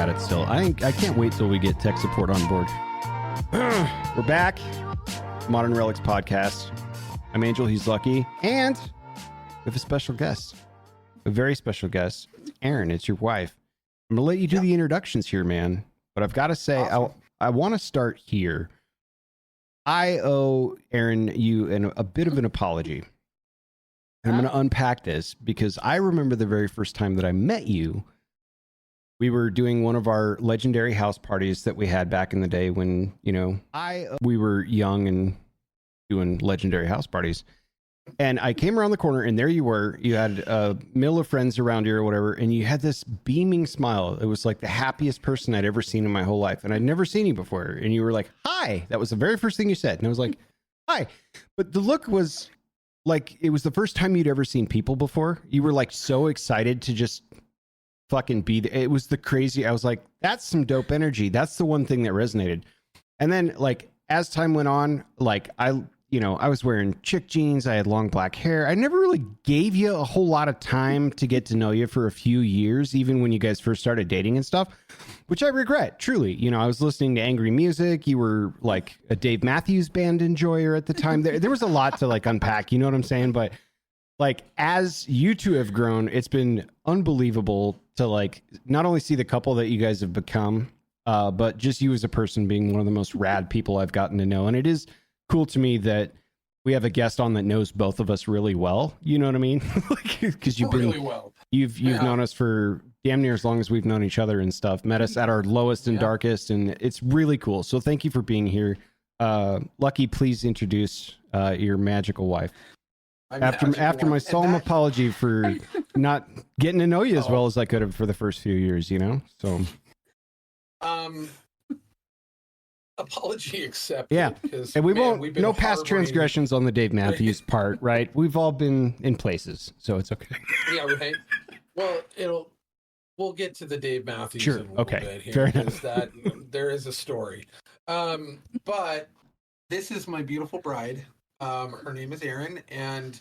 at it still. I can't wait till we get tech support on board. We're back. Modern Relics podcast. I'm Angel. He's Lucky. And we have a special guest. A very special guest. Erin, it's your wife. I'm going to let you do the introductions here, man. But I've got to say, awesome. I want to start here. I owe Erin you a bit of an apology. And I'm going to unpack this because I remember the very first time that I met you. We were doing one of our legendary house parties that we had back in the day when, we were young and doing legendary house parties. And I came around the corner and there you were. You had a mill of friends around you or whatever. And you had this beaming smile. It was like the happiest person I'd ever seen in my whole life. And I'd never seen you before. And you were like, hi. That was the very first thing you said. And I was like, hi. But the look was like, it was the first time you'd ever seen people before. You were like so excited to just fucking be there. It was the crazy. I was like, that's some dope energy. That's the one thing that resonated. And then like, as time went on, like I was wearing chick jeans. I had long black hair. I never really gave you a whole lot of time to get to know you for a few years, even when you guys first started dating and stuff, which I regret, truly. I was listening to angry music. You were like a Dave Matthews Band enjoyer at the time. There was a lot to like unpack, you know what I'm saying? But like, as you two have grown, it's been unbelievable to like, not only see the couple that you guys have become, but just you as a person being one of the most rad people I've gotten to know. And it is cool to me that we have a guest on that knows both of us really well. You know what I mean? Because you've been really well. You've known us for damn near as long as we've known each other and stuff. Met us at our lowest and darkest, and it's really cool. So thank you for being here. Lucky, please introduce your magical wife. After my solemn apology for not getting to know you as well as I could have for the first few years, So apology accepted. Yeah, and we won't. No past transgressions on the Dave Matthews part, right? We've all been in places, so it's okay. Yeah, right. Well, we'll get to the Dave Matthews. Sure. In a little bit here, Fair enough. That there is a story. But this is my beautiful bride. Her name is Erin, and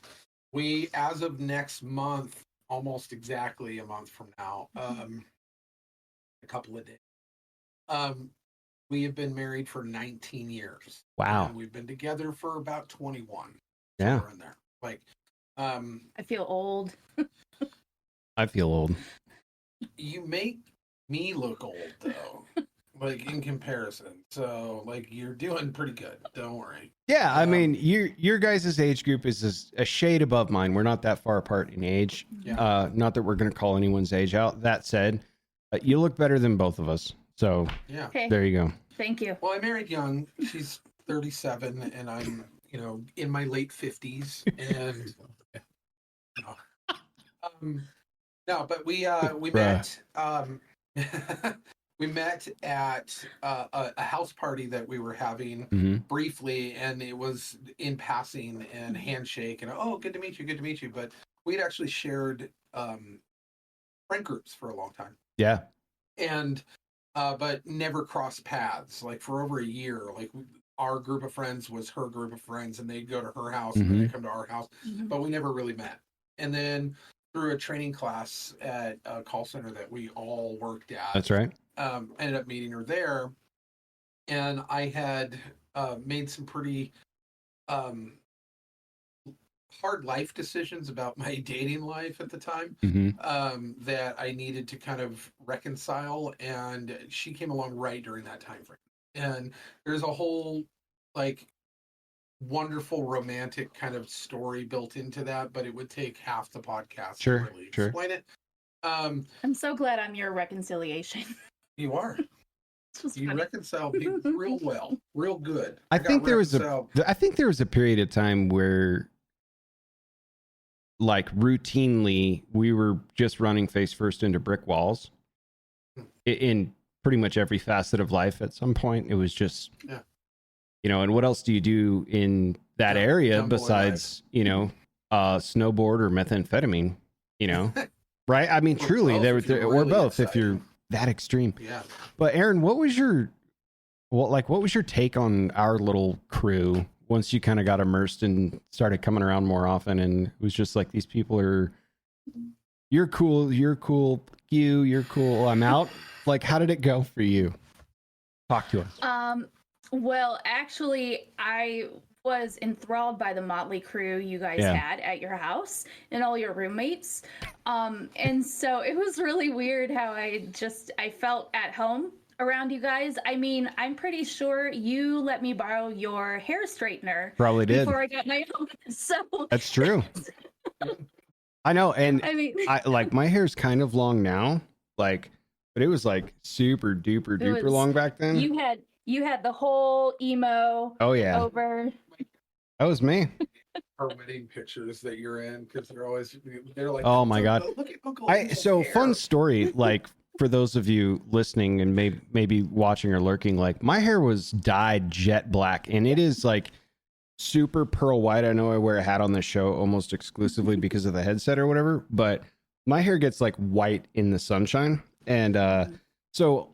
we, as of next month, almost exactly a month from now, a couple of days. We have been married for 19 years. Wow. And we've been together for about 21. Yeah. In there. Like, I feel old. I feel old. You make me look old, though, like in comparison. So, like, you're doing pretty good. Don't worry. Yeah, I mean, your guys' age group is a shade above mine. We're not that far apart in age. Yeah. Not that we're going to call anyone's age out. That said, you look better than both of us. So yeah, there you go. Thank you. Well, I married young. She's 37, and I'm, in my late 50s. And no, but we met. We met at a house party that we were having briefly, and it was in passing and handshake and good to meet you. But we'd actually shared friend groups for a long time. Yeah, and. But never crossed paths, like for over a year. Like our group of friends was her group of friends, and they'd go to her house and then they'd come to our house, but we never really met. And then through a training class at a call center that we all worked at. That's right. Ended up meeting her there, and I had made some pretty hard life decisions about my dating life at the time that I needed to kind of reconcile, and she came along right during that time frame. And there's a whole like wonderful romantic kind of story built into that, but it would take half the podcast to really explain it. I'm so glad I'm your reconciliation. You are. You reconcile people real well, real good. I think there was a period of time where, like, routinely we were just running face first into brick walls in pretty much every facet of life. At some point it was just and what else do you do in that area besides snowboard or methamphetamine, right? I mean, truly, or both if you're that extreme. Yeah. But Erin, what was your take on our little crew once you kind of got immersed and started coming around more often? And it was just like, these people you're you're cool. You're cool. You're cool. I'm out. Like, how did it go for you? Talk to us. Well, actually, I was enthralled by the motley crew you guys had at your house and all your roommates. And so it was really weird how I felt at home around you guys. I mean, I'm pretty sure you let me borrow your hair straightener. Probably did. Before I got my own. So that's true. I know. And I mean, like my hair's kind of long now, like, but it was like super duper long back then. You had the whole emo. Oh yeah. Over. That was me. Our wedding pictures that you're in, because they're like, oh my god. Look at Uncle hair. Fun story, like for those of you listening and maybe watching or lurking, like my hair was dyed jet black, and it is like super pearl white. I know I wear a hat on this show almost exclusively because of the headset or whatever, but my hair gets like white in the sunshine. And so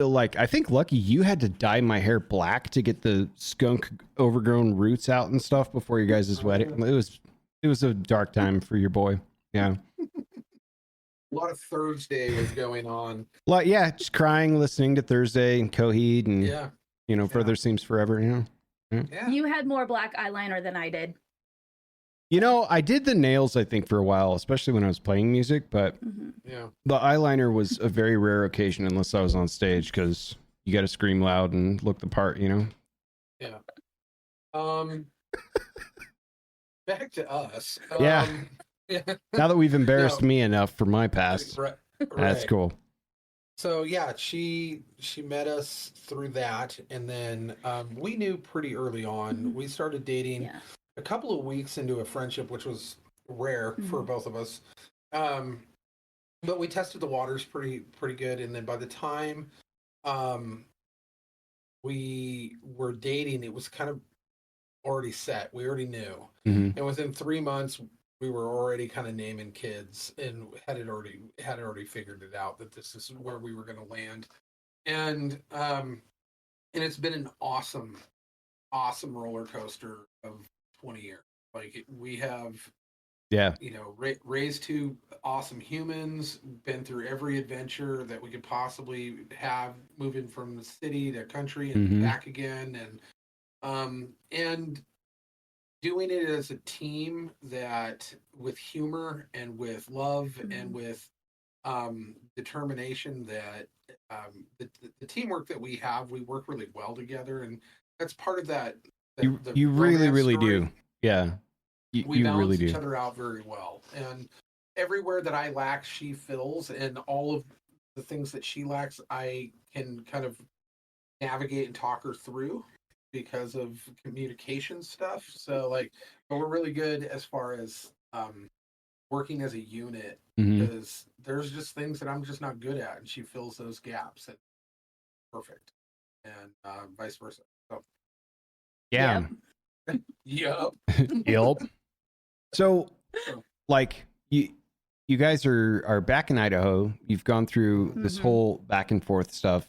like I think lucky you had to dye my hair black to get the skunk overgrown roots out and stuff before your guys' wedding. It was a dark time for your boy. Yeah. A lot of Thursday was going on. Like, yeah, just crying, listening to Thursday and Coheed and Further Seems Forever, Yeah. You had more black eyeliner than I did. I did the nails, I think, for a while, especially when I was playing music, but the eyeliner was a very rare occasion unless I was on stage, because you got to scream loud and look the part, Yeah. Back to us. Yeah. Now that we've embarrassed me enough for my past, that's cool. So yeah, she met us through that, and then we knew pretty early on. We started dating a couple of weeks into a friendship, which was rare for both of us. But we tested the waters pretty good, and then by the time we were dating, it was kind of already set. We already knew, and within 3 months, we were already kind of naming kids and had already figured it out that this is where we were going to land. And it's been an awesome roller coaster of 20 years. Like we have, raised two awesome humans, been through every adventure that we could possibly have, moving from the city to country and back again. And doing it as a team, that with humor and with love and with determination, that the teamwork that we have, we work really well together, and that's part of that. You really do. Yeah, we balance really do. Each other out very well, and everywhere that I lack, she fills, and all of the things that she lacks, I can kind of navigate and talk her through, because of communication stuff. So but we're really good as far as working as a unit, because there's just things that I'm just not good at, and she fills those gaps. And perfect, and vice versa. So yeah. Yep. So like you guys are back in Idaho. You've gone through this whole back and forth stuff.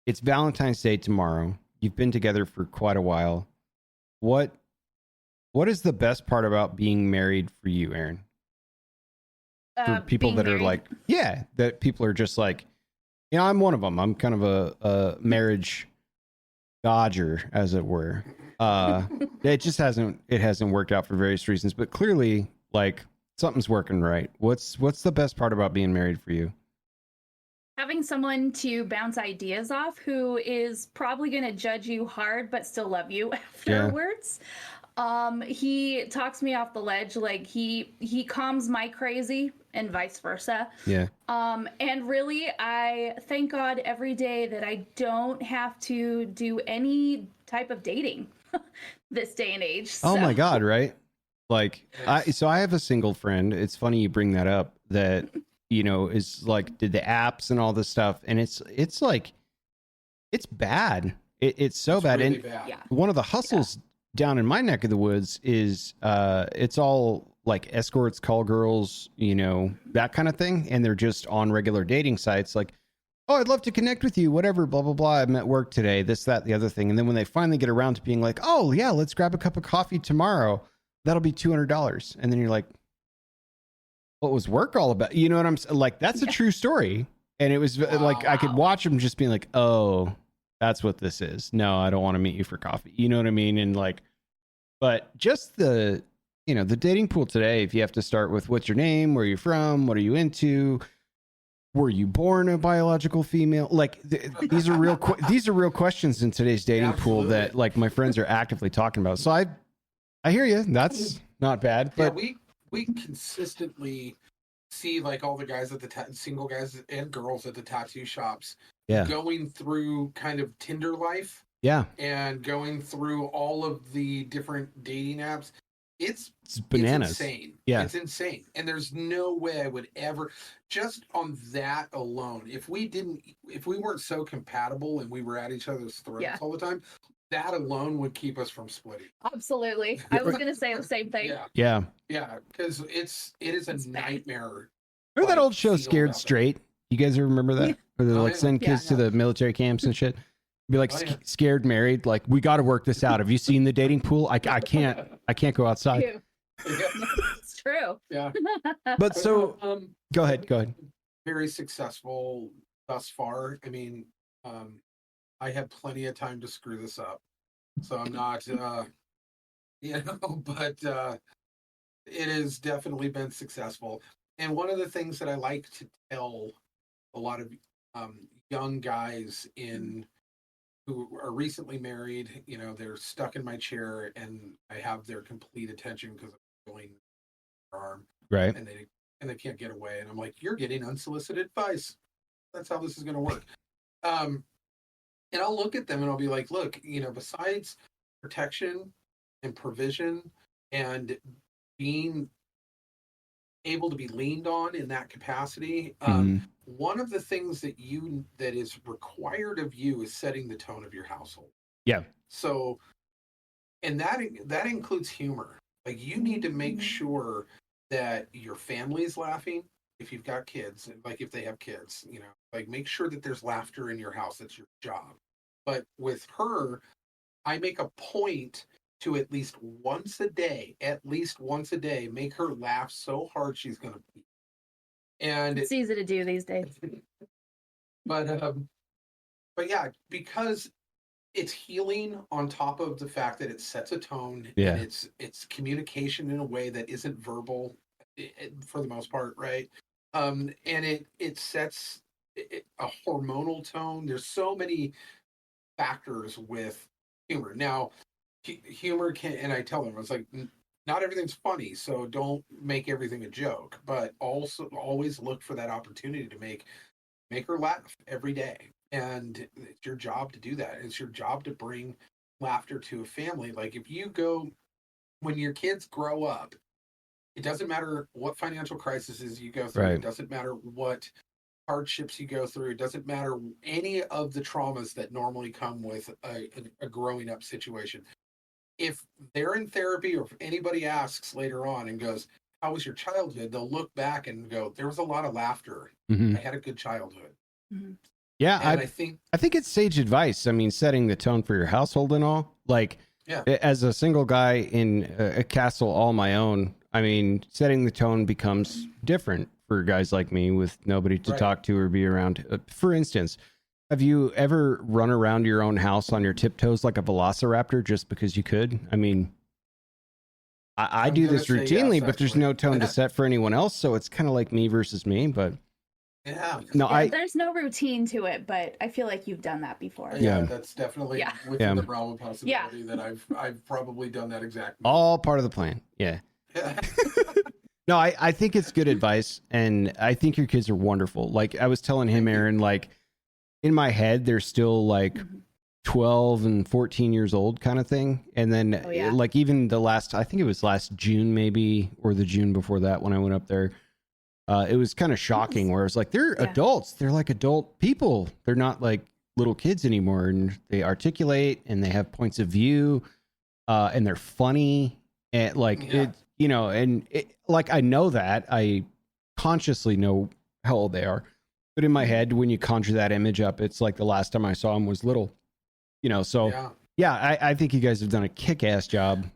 It's Valentine's Day tomorrow. You've been together for quite a while. What is the best part about being married for you, Erin? For people that are like, that people are just like, I'm one of them. I'm kind of a marriage dodger, as it were. It just hasn't worked out for various reasons, but clearly, like, something's working right. What's the best part about being married for you? Having someone to bounce ideas off who is probably going to judge you hard but still love you afterwards. He talks me off the ledge. Like he calms my crazy and vice versa. Yeah. And really, I thank God every day that I don't have to do any type of dating this day and age. Oh my God, right? Like, I have a single friend. It's funny you bring that up, that is like, did the apps and all this stuff, and it's like, it's bad. It's so bad. Really and bad. One of the hustles down in my neck of the woods is it's all like escorts, call girls, that kind of thing, and they're just on regular dating sites, like, oh, I'd love to connect with you, whatever, blah blah blah, I'm at work today, this, that, the other thing. And then when they finally get around to being like, oh yeah, let's grab a cup of coffee tomorrow, that'll be $200. And then you're like, what was work all about? You know what I'm saying? Like, that's a true story. And it was like, I could watch him just being like, oh, that's what this is. No, I don't want to meet you for coffee. You know what I mean? And like, but just the dating pool today, if you have to start with what's your name, where you're from, what are you into, were you born a biological female? Like these are real these are real questions in today's dating pool that like my friends are actively talking about. So I hear you. That's not bad. But we consistently see like all the guys at the single guys and girls at the tattoo shops going through kind of Tinder life. Yeah. And going through all of the different dating apps. It's bananas. It's insane. Yeah. It's insane. And there's no way I would ever, just on that alone, if we weren't so compatible and we were at each other's throats all the time, that alone would keep us from splitting. Absolutely. I was going to say the same thing. Yeah. Yeah. Because it is a nightmare. Remember that old show Scared Straight? You guys remember that? Where they like send kids to the military camps and shit? Be like scared married, like we got to work this out. Have you seen the dating pool? I can't go outside. It's true. Yeah. But so go ahead. Very successful thus far. I mean, I had plenty of time to screw this up, so I'm not, but it has definitely been successful. And one of the things that I like to tell a lot of young guys who are recently married, they're stuck in my chair and I have their complete attention because I'm going their arm. Right. And they can't get away. And I'm like, you're getting unsolicited advice. That's how this is going to work. And I'll look at them and I'll be like, look, besides protection and provision and being able to be leaned on in that capacity, one of the things that is required of you is setting the tone of your household. Yeah. So, and that includes humor. Like you need to make sure that your family's laughing if you've got kids, like if they have kids, like make sure that there's laughter in your house. That's your job. But with her, I make a point to at least once a day, make her laugh so hard she's going to pee. And it's easy to do these days. But yeah, because it's healing on top of the fact that it sets a tone. Yeah. And it's communication in a way that isn't verbal for the most part, right? And it sets a hormonal tone. There's so many factors with humor. Now, humor can, and I tell them, I was like, not everything's funny, so don't make everything a joke, but also always look for that opportunity to make her laugh every day. And it's your job to do that. It's your job to bring laughter to a family. Like when your kids grow up, it doesn't matter what financial crises you go through. Right. It doesn't matter what hardships you go through. It doesn't matter any of the traumas that normally come with a growing up situation. If they're in therapy or if anybody asks later on and goes, how was your childhood? They'll look back and go, there was a lot of laughter. I had a good childhood. Yeah. And I think it's sage advice. I mean, setting the tone for your household and all, like as a single guy in a castle all my own, I mean, setting the tone becomes different for guys like me with nobody to talk to or be around. For instance, have you ever run around your own house on your tiptoes like a velociraptor just because you could? I mean, I do this routinely, yes, but there's no tone to set for anyone else. So it's kind of like me versus me, but there's no routine to it, but I feel like you've done that before. Yeah, that's definitely within the realm of possibility that I've probably done that exactly. All part of the plan. Yeah. No, I think it's good advice, and I think your kids are wonderful. Like I was telling him, Erin, like in my head, they're still like 12 and 14 years old kind of thing. And then like even I think it was last June maybe, or the June before that when I went up there, it was kind of shocking where it's like, they're adults. They're like adult people. They're not like little kids anymore. And they articulate and they have points of view, and they're funny. And like, like I know that I consciously know how old they are. But in my head, when you conjure that image up, it's like the last time I saw him was little, so I think you guys have done a kick-ass job.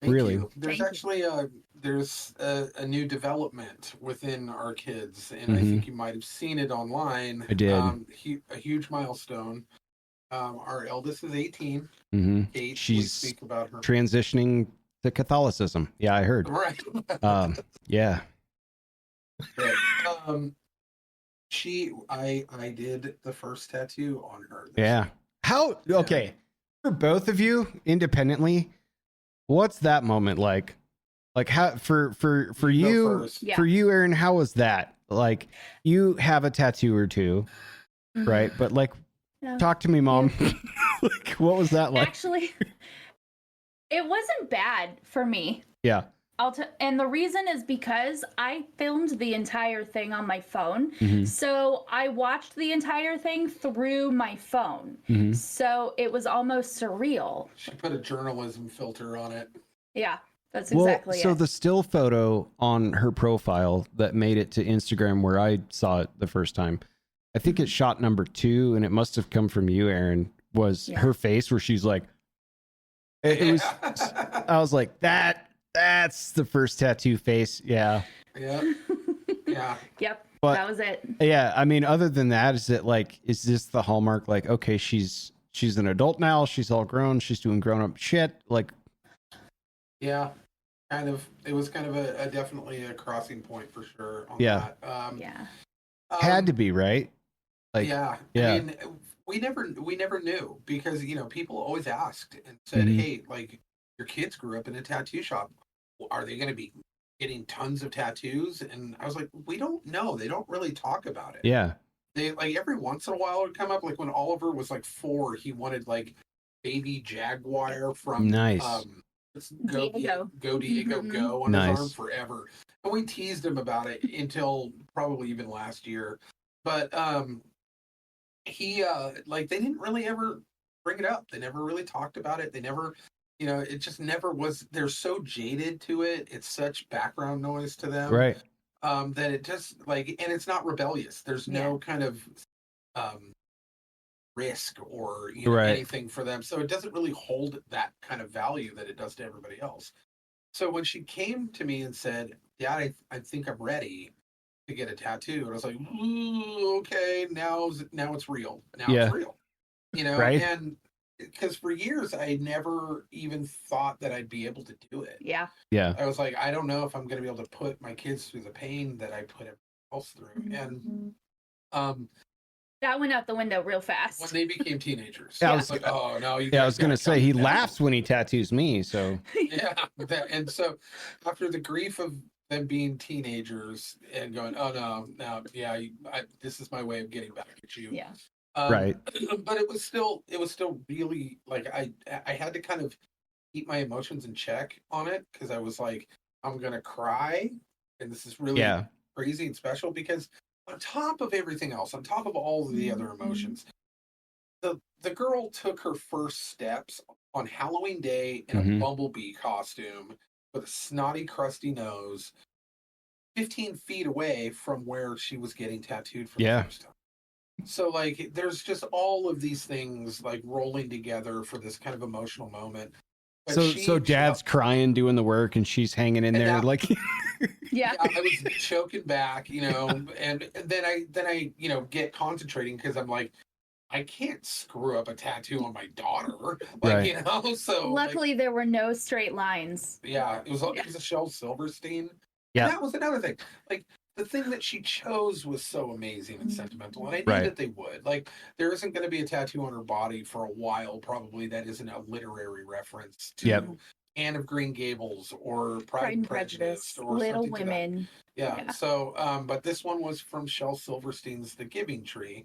Thank Really? you. There's Thank you. actually a new development within our kids, and I Mhm. think you might have seen it online. I did. A huge milestone. Our eldest is 18. Mm-hmm. Kate, we She's speak about her. transitioning to Catholicism. Yeah, I heard. Right. Yeah. Right. I did the first tattoo on her. Yeah. How? Okay. For both of you independently, what's that moment like? Like how for You you go first. Yeah. for you, Erin? How was that? Like you have a tattoo or two, right? But like, No. talk to me, Mom. Like, what was that like? Actually, it wasn't bad for me. Yeah. And the reason is because I filmed the entire thing on my phone. Mhm. So I watched the entire thing through my phone. Mhm. So it was almost surreal. She put a journalism filter on it. Yeah, that's exactly so it. the still photo on her profile that made it to Instagram where I saw it the first time, I think it's shot number 2, and it must have come from you, Erin, was her face where she's like, it was, I was like, that's the first tattoo face. Yeah. Yeah. Yeah. Yep. But that was it. yeah, I mean, other than that, is this the hallmark? Like, okay, she's an adult now. She's all grown. She's doing grown up shit. Like, yeah, kind of. It was kind of a definitely a crossing point for sure. On Yeah. that. Yeah. had to be, right? Like, yeah. yeah. I mean, we never knew because people always asked and said, Mhm. "Hey, like your kids grew up in a tattoo shop. Are they going to be getting tons of tattoos?" And I was like, "We don't know. They don't really talk about it." Yeah. They like every once in a while it would come up. Like when Oliver was like 4, he wanted like baby jaguar from Nice. Diego. Go Diego Mhm. Go on Nice. his arm forever. And we teased him about it until probably even last year. But he like they didn't really ever bring it up. They never really talked about it. They never it just never was. They're so jaded to it. It's such background noise to them. Right. That it just like, and it's not rebellious. There's no kind of risk or Right. anything for them. So it doesn't really hold that kind of value that it does to everybody else. So when she came to me and said, "Dad, I think I'm ready to get a tattoo," and I was like, "Ooh, okay, now it's real. Now Yeah. it's real." Right. And because for years I never even thought that I'd be able to do it. Yeah. Yeah. I was like, I don't know if I'm going to be able to put my kids through the pain that I put everyone else through. And that went out the window real fast when they became teenagers, Yeah, I was like, oh no, you Yeah, I guys was gonna gotta say come he now. laughs when he tattoos me. So Yeah, and so after the grief of them being teenagers and going, oh no, yeah, this is my way of getting back at you. Yeah. Right. But it was still really like I had to kind of keep my emotions in check on it because I was like, I'm gonna cry, and this is really crazy and special because on top of everything else, on top of all of the other emotions, the girl took her first steps on Halloween Day in a bumblebee costume with a snotty, crusty nose, 15 feet away from where she was getting tattooed for the first time. So like there's just all of these things like rolling together for this kind of emotional moment. But so Dad's crying doing the work and she's hanging in there like yeah. I was choking back, and then I get concentrating because I'm like, I can't screw up a tattoo on my daughter, like so luckily there were no straight lines. Yeah, it was a Shel Silverstein. Yeah, and that was another thing. Like the thing that she chose was so amazing and sentimental, and I knew that they would. Like there isn't going to be a tattoo on her body for a while, probably that isn't a literary reference to Anne of Green Gables or Pride and Prejudice or Little Women. Yeah. So, but this one was from Shel Silverstein's The Giving Tree,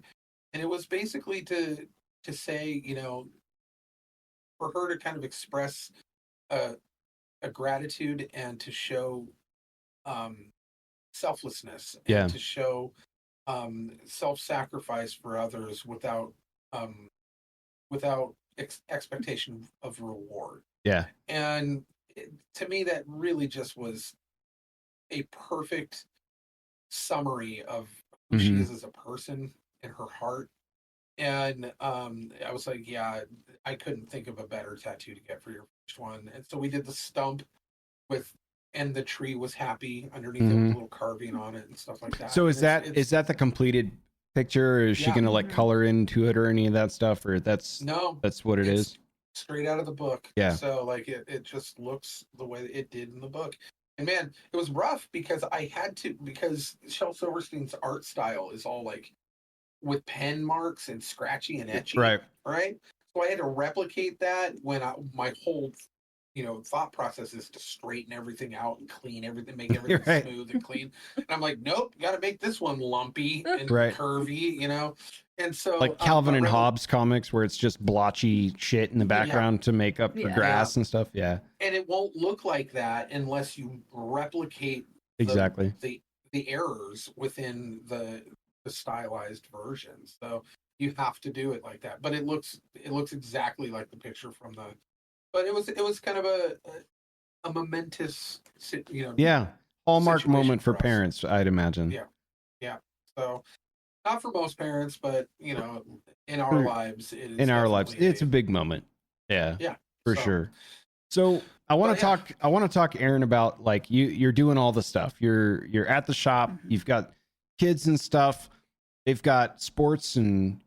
and it was basically to say, for her to kind of express a gratitude and to show selflessness and to show self-sacrifice for others without expectation of reward. Yeah. And to me, that really just was a perfect summary of who she is as a person and her heart And I was like, yeah, I couldn't think of a better tattoo to get for your first one. And so we did the stump with, and the tree was happy underneath it with a little carving on it and stuff like that. So And is that the completed picture, or is she gonna like color into it or any of that stuff, or that's what it is? Straight out of the book. Yeah. So like it just looks the way it did in the book. And man, it was rough because because Shel Silverstein's art style is all like with pen marks and scratchy and etchy. Right. So I had to replicate that when my whole thought process is to straighten everything out and clean everything, make everything smooth and clean. And I'm like, nope, got to make this one lumpy and curvy, And so like Calvin and Hobbes comics where it's just blotchy shit in the background to make up the grass and stuff. Yeah. And it won't look like that unless you replicate the errors within the stylized version. So you have to do it like that. But it looks exactly like the picture from the. But it was kind of a momentous, hallmark moment for parents, I'd imagine. Yeah. So not for most parents, but in our lives, it is. In our lives, it's a big moment. Yeah. Yeah. For sure. So I want to talk, Erin, about like you're doing all the stuff. You're at the shop. You've got kids and stuff. They've got sports and,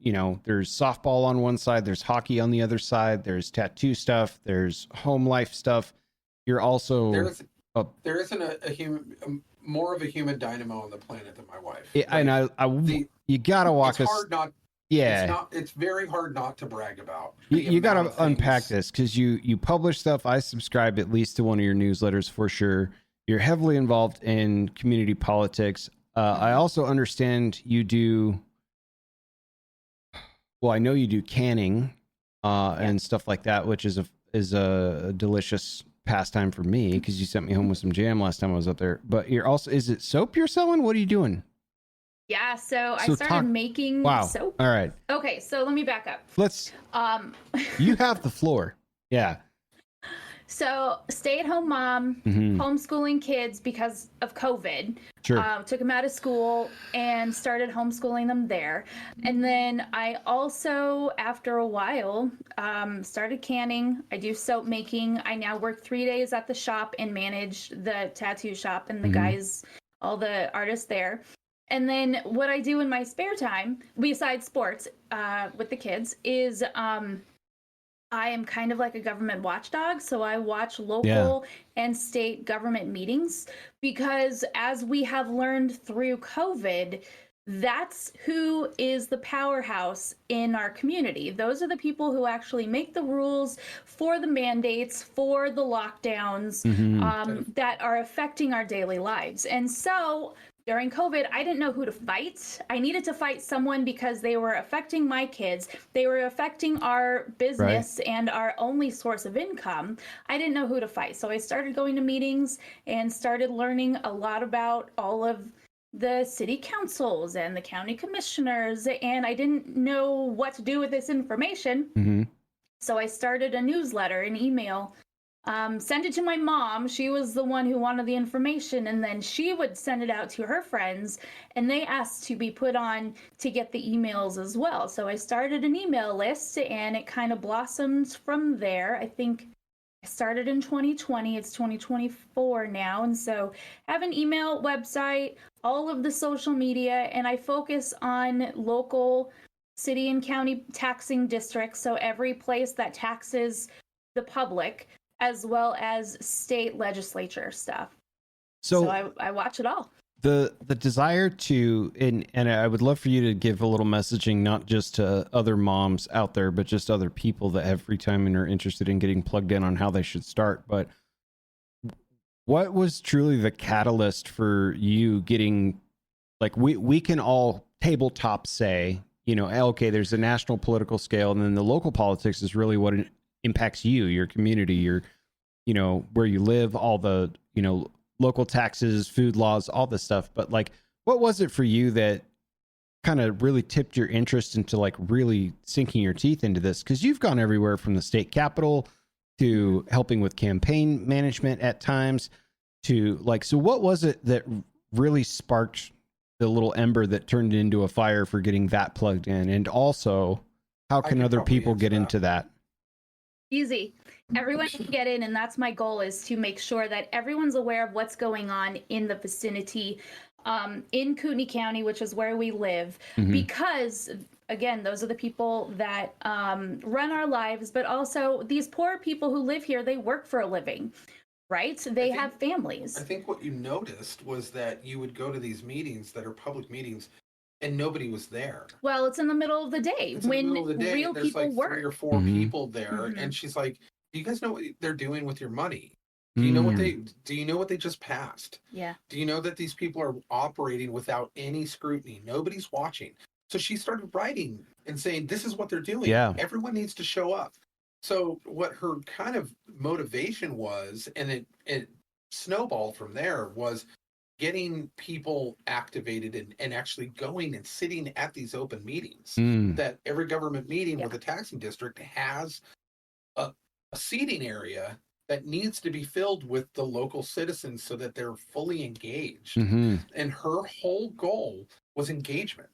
there's softball on one side, there's hockey on the other side, there's tattoo stuff, there's home life stuff. You're also... There isn't a human, more of a human dynamo on the planet than my wife. You got to walk us... It's very hard not to brag about. You got to unpack this because you publish stuff. I subscribe at least to one of your newsletters for sure. You're heavily involved in community politics. I also understand you do. Well, I know you do canning and stuff like that, which is a delicious pastime for me because you sent me home with some jam last time I was up there. But you're also, is it soap you're selling? What are you doing? Yeah, so I started making soap. All right. Okay, so let me back up. You have the floor. Yeah. So, stay-at-home mom, homeschooling kids because of COVID. Sure. Took them out of school and started homeschooling them there. And then I also, after a while, started canning. I do soap making. I now work 3 days at the shop and manage the tattoo shop and the guys, all the artists there. And then what I do in my spare time, besides sports with the kids, is... I am kind of like a government watchdog, so I watch local and state government meetings because as we have learned through COVID, that's who is the powerhouse in our community. Those are the people who actually make the rules for the mandates, for the lockdowns that are affecting our daily lives. And so during COVID, I didn't know who to fight. I needed to fight someone because they were affecting my kids. They were affecting our business and our only source of income. I didn't know who to fight. So I started going to meetings and started learning a lot about all of the city councils and the county commissioners. And I didn't know what to do with this information. So I started a newsletter, an email. Send it to my mom. She was the one who wanted the information, and then she would send it out to her friends, and they asked to be put on to get the emails as well. So I started an email list, and it kind of blossomed from there. I think I started in 2020. It's 2024 now, and so I have an email, website, all of the social media, and I focus on local city and county taxing districts, so every place that taxes the public, as well as state legislature stuff. So I watch it all. The desire to, and I would love for you to give a little messaging, not just to other moms out there, but just other people that have free time and are interested in getting plugged in on how they should start. But what was truly the catalyst for you getting, like, we can all tabletop say, okay, there's a national political scale, and then the local politics is really what impacts you, your community, your, where you live, all the, local taxes, food laws, all this stuff. But like, what was it for you that kind of really tipped your interest into like really sinking your teeth into this? Because you've gone everywhere from the state capitol to helping with campaign management at times to like, so what was it that really sparked the little ember that turned into a fire for getting that plugged in? And also, how can could other probably people answer get that. into that? Easy. Everyone can get in, and that's my goal, is to make sure that everyone's aware of what's going on in the vicinity, in Kootenai County, which is where we live, because again, those are the people that run our lives, but also these poor people who live here, they work for a living, right? They have families. I think what you noticed was that you would go to these meetings that are public meetings and nobody was there. Well, it's in the middle of the day when real there's people like work. 3 or 4 people there, and she's like, "Do you guys know what they're doing with your money? Do you know what they just passed? Yeah. Do you know that these people are operating without any scrutiny? Nobody's watching." So she started writing and saying, "This is what they're doing. Yeah. Everyone needs to show up." So what her kind of motivation was, and it snowballed from there, was getting people activated and actually going and sitting at these open meetings. That every government meeting with a taxing district has a seating area that needs to be filled with the local citizens so that they're fully engaged. And her whole goal was engagement.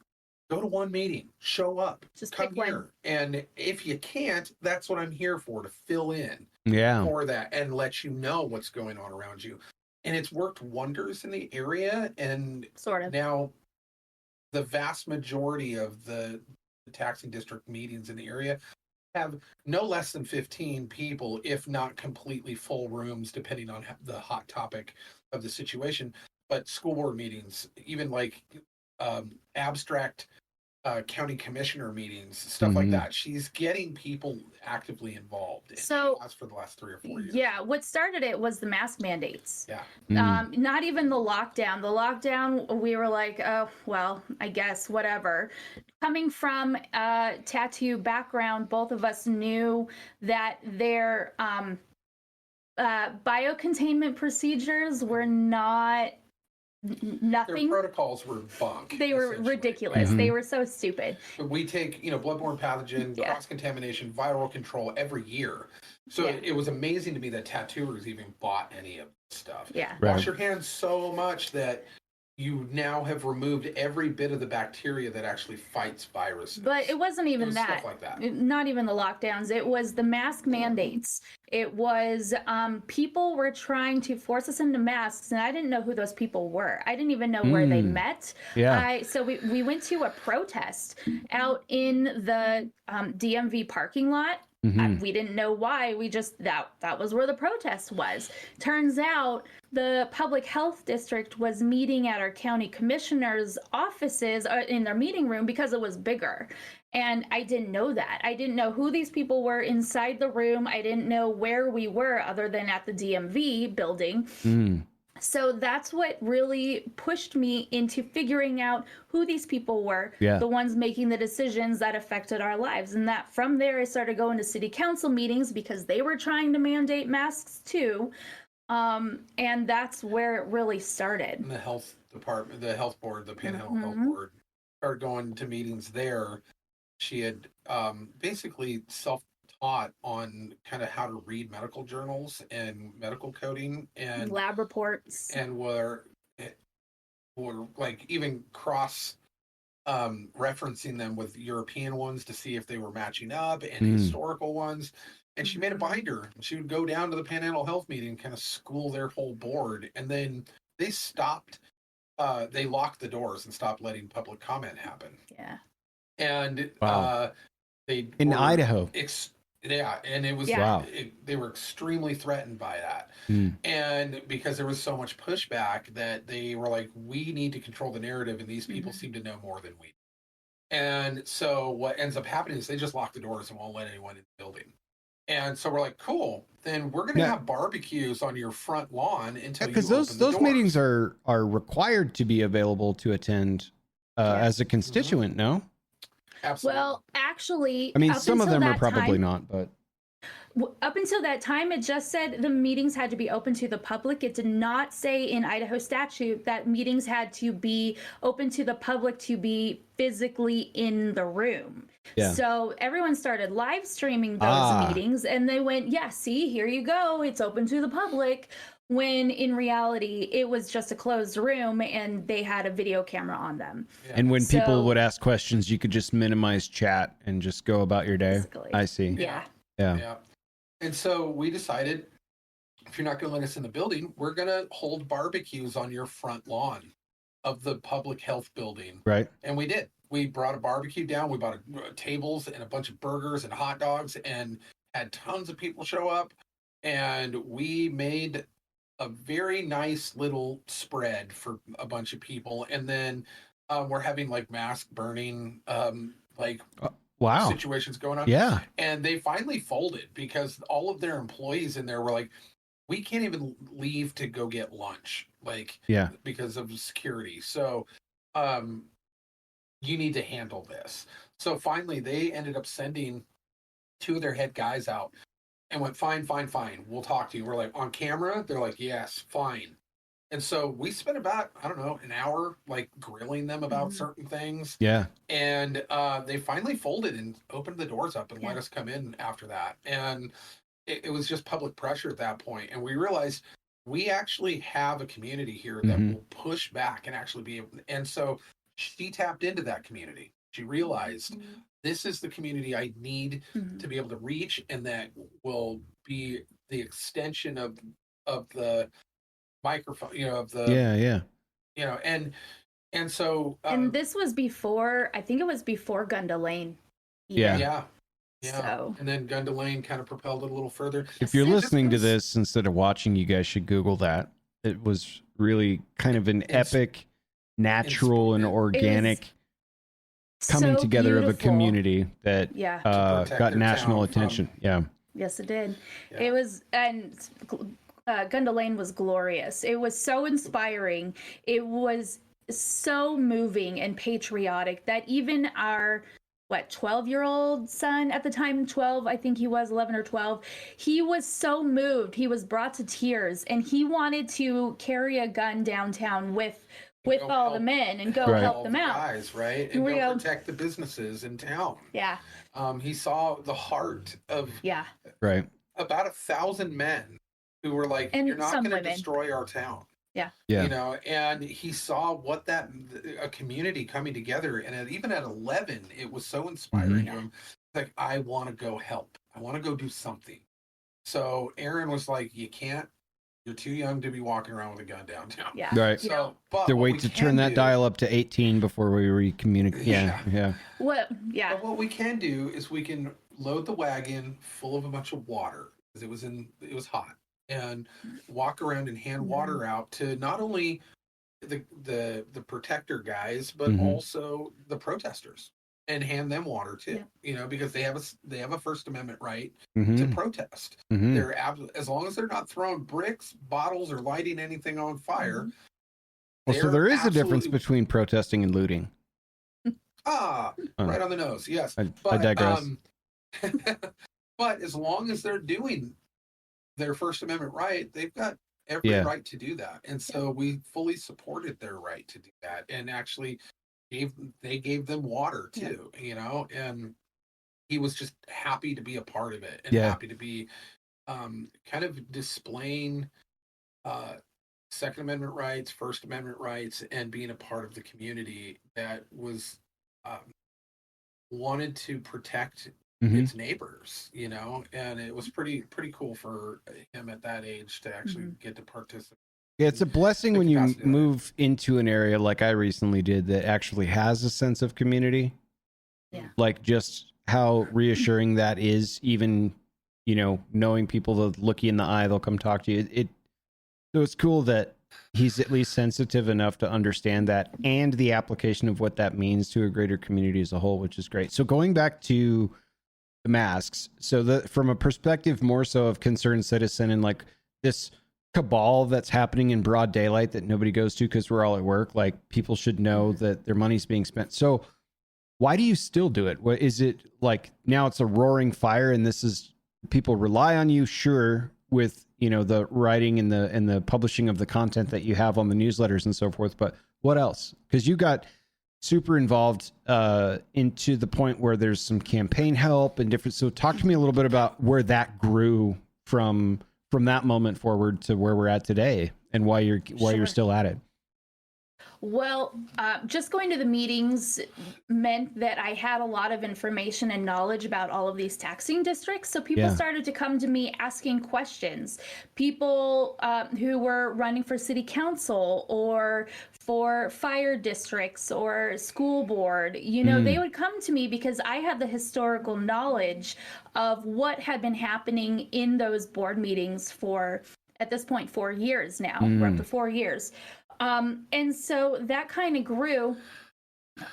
Go to one meeting, show up, just come here. And if you can't, that's what I'm here for, to fill in for that and let you know what's going on around you. And it's worked wonders in the area. And sort of now the vast majority of the taxing district meetings in the area have no less than 15 people, if not completely full rooms, depending on the hot topic of the situation. But school board meetings, even like abstract county commissioner meetings, stuff like that. She's getting people actively involved. So she has for the last 3 or 4 years. Yeah, what started it was the mask mandates. Yeah. Not even the lockdown. The lockdown, we were like, oh, well, I guess, whatever. Coming from a tattoo background, both of us knew that their biocontainment procedures were not nothing. Their protocols were bunk. They were ridiculous. They were so stupid. We take, bloodborne pathogen, cross-contamination, viral control every year. So it was amazing to me that tattooers even bought any of this stuff. Yeah. Wash your hands so much that you now have removed every bit of the bacteria that actually fights viruses. But it wasn't even Stuff like that. Not even the lockdowns. It was the mask mandates. It was people were trying to force us into masks, and I didn't know who those people were. I didn't even know where they met. Yeah. So we went to a protest out in the DMV parking lot. We didn't know why. We just that was where the protest was. Turns out the public health district was meeting at our county commissioner's offices in their meeting room because it was bigger. And I didn't know that. I didn't know who these people were inside the room. I didn't know where we were other than at the DMV building. So that's what really pushed me into figuring out who these people were, the ones making the decisions that affected our lives. And that from there, I started going to city council meetings because they were trying to mandate masks too. And that's where it really started. And the health department, the health board, the Panhandle Health Board, started going to meetings there. She had basically self-taught on kind of how to read medical journals and medical coding and lab reports, and were like even cross referencing them with European ones to see if they were matching up, and historical ones. And she made a binder. She would go down to the Panhandle Health meeting and kind of school their whole board. And then they stopped. They locked the doors and stopped letting public comment happen. Yeah. And they in Idaho. And it was they were extremely threatened by that. And because there was so much pushback that they were like, we need to control the narrative, and these people seem to know more than we do. And so what ends up happening is they just lock the doors and won't let anyone in the building. And so we're like, cool, then we're going to have barbecues on your front lawn until you open the doors. Those meetings are required to be available to attend as a constituent, no? Absolutely. Well, actually, I mean, some of them are probably not, but up until that time, it just said the meetings had to be open to the public. It did not say in Idaho statute that meetings had to be open to the public to be physically in the room. Yeah. So everyone started live streaming those meetings, and they went, see, here you go. It's open to the public. when in reality it was just a closed room and they had a video camera on them. Yeah. And when people So- would ask questions, you could just minimize chat and just go about your day. Basically. I see. Yeah. Yeah. And so we decided, if you're not going to let us in the building, we're going to hold barbecues on your front lawn of the public health building. Right. And we did. We brought a barbecue down. We bought tables and a bunch of burgers and hot dogs and had tons of people show up. And we made a very nice little spread for a bunch of people. And then we're having like mask burning, Wow. situations going on. Yeah. And they finally folded because all of their employees in there were like, we can't even leave to go get lunch, because of security. So you need to handle this. So finally they ended up sending 2 of their head guys out and went, fine, we'll talk to you. We're like, on camera? They're like, yes, fine. And so we spent about, I don't know, an hour like grilling them about certain things. Yeah. And they finally folded and opened the doors up and let us come in after that. And it was just public pressure at that point. And we realized we actually have a community here that will push back and actually be able. And so she tapped into that community. She realized this is the community I need to be able to reach, and that will be the extension of the microphone, of the and so and this was before, I think it was before Gunda Lane. Yeah. So. And then Gunda Lane kind of propelled it a little further. If you're listening to this instead of watching, you guys should Google that. It was really kind of an epic, natural, and organic coming so together of a beautiful. community that protect got their national town from- attention. Yeah. Yes, it did. Yeah. It was, and Gunda Lane was glorious. It was so inspiring. It was so moving and patriotic that even our 12-year-old son at the time, 12, I think he was 11 or 12, he was so moved. He was brought to tears, and he wanted to carry a gun downtown with all the men and go help them out. Guys, right? And go protect the businesses in town. Yeah. He saw the heart of Right. about 1,000 men who were like, And you're not some going to women. destroy our town. Yeah. Yeah. And he saw what a community coming together. And even at 11, it was so inspiring to him. Like, I want to go help. I want to go do something. So Erin was like, you can't. You're too young to be walking around with a gun downtown. Yeah. Right. So, but To what wait we to can turn that do- dial up to 18 before we recommunicate. Yeah. But what we can do is we can load the wagon full of a bunch of water, because it was hot, and walk around and hand water out to not only the protector guys, but also the protesters, and hand them water too. Because they have a First Amendment right to protest. They're as long as they're not throwing bricks, bottles, or lighting anything on fire. Well, so there is a difference between protesting and looting. Right on the nose. Yes. I digress. But as long as they're doing their First Amendment right, they've got every right to do that. And so we fully supported their right to do that, and actually gave them water too, and he was just happy to be a part of it, and happy to be kind of displaying Second Amendment rights, First Amendment rights, and being a part of the community that was wanted to protect its neighbors, and it was pretty cool for him at that age to actually get to participate. Yeah, it's a blessing when you move into an area like I recently did that actually has a sense of community. Yeah. Like just how reassuring that is, even, knowing people that look you in the eye, they'll come talk to you. So it's cool that he's at least sensitive enough to understand that and the application of what that means to a greater community as a whole, which is great. So going back to the masks, so from a perspective more so of concerned citizen and like this cabal that's happening in broad daylight that nobody goes to because we're all at work, like people should know that their money's being spent. So why do you still do it? What is it like now? It's a roaring fire, and this is people rely on you, sure, with the writing and the publishing of the content that you have on the newsletters and so forth. But what else? Because you got super involved into the point where there's some campaign help and different. So talk to me a little bit about where that grew from from that moment forward to where we're at today, and why you're still at it? Well, just going to the meetings meant that I had a lot of information and knowledge about all of these taxing districts. So people started to come to me asking questions. People who were running for city council or for fire districts or school board, they would come to me because I had the historical knowledge of what had been happening in those board meetings for, at this point, 4 years now. We're up to 4 years. And so that kind of grew.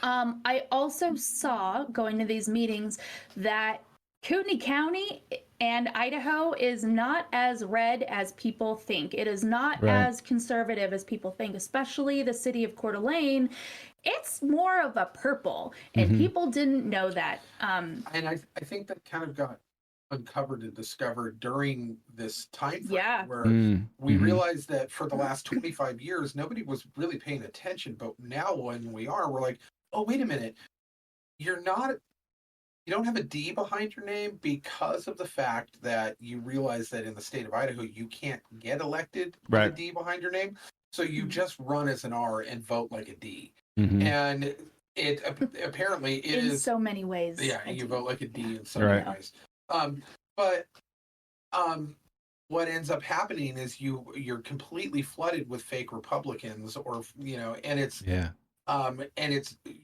I also saw, going to these meetings, that Kootenai County and Idaho is not as red as people think. It is not as conservative as people think, especially the city of Coeur d'Alene. It's more of a purple, and people didn't know that. And I think that kind of got uncovered and discovered during this time frame where we realized that for the last 25 years nobody was really paying attention, but now when we're like, oh, wait a minute, you don't have a D behind your name because of the fact that you realize that in the state of Idaho you can't get elected with a D behind your name, so you just run as an R and vote like a D. And it apparently it in is so many ways. You vote like a D in so many ways. But what ends up happening is you're completely flooded with fake Republicans, or and it's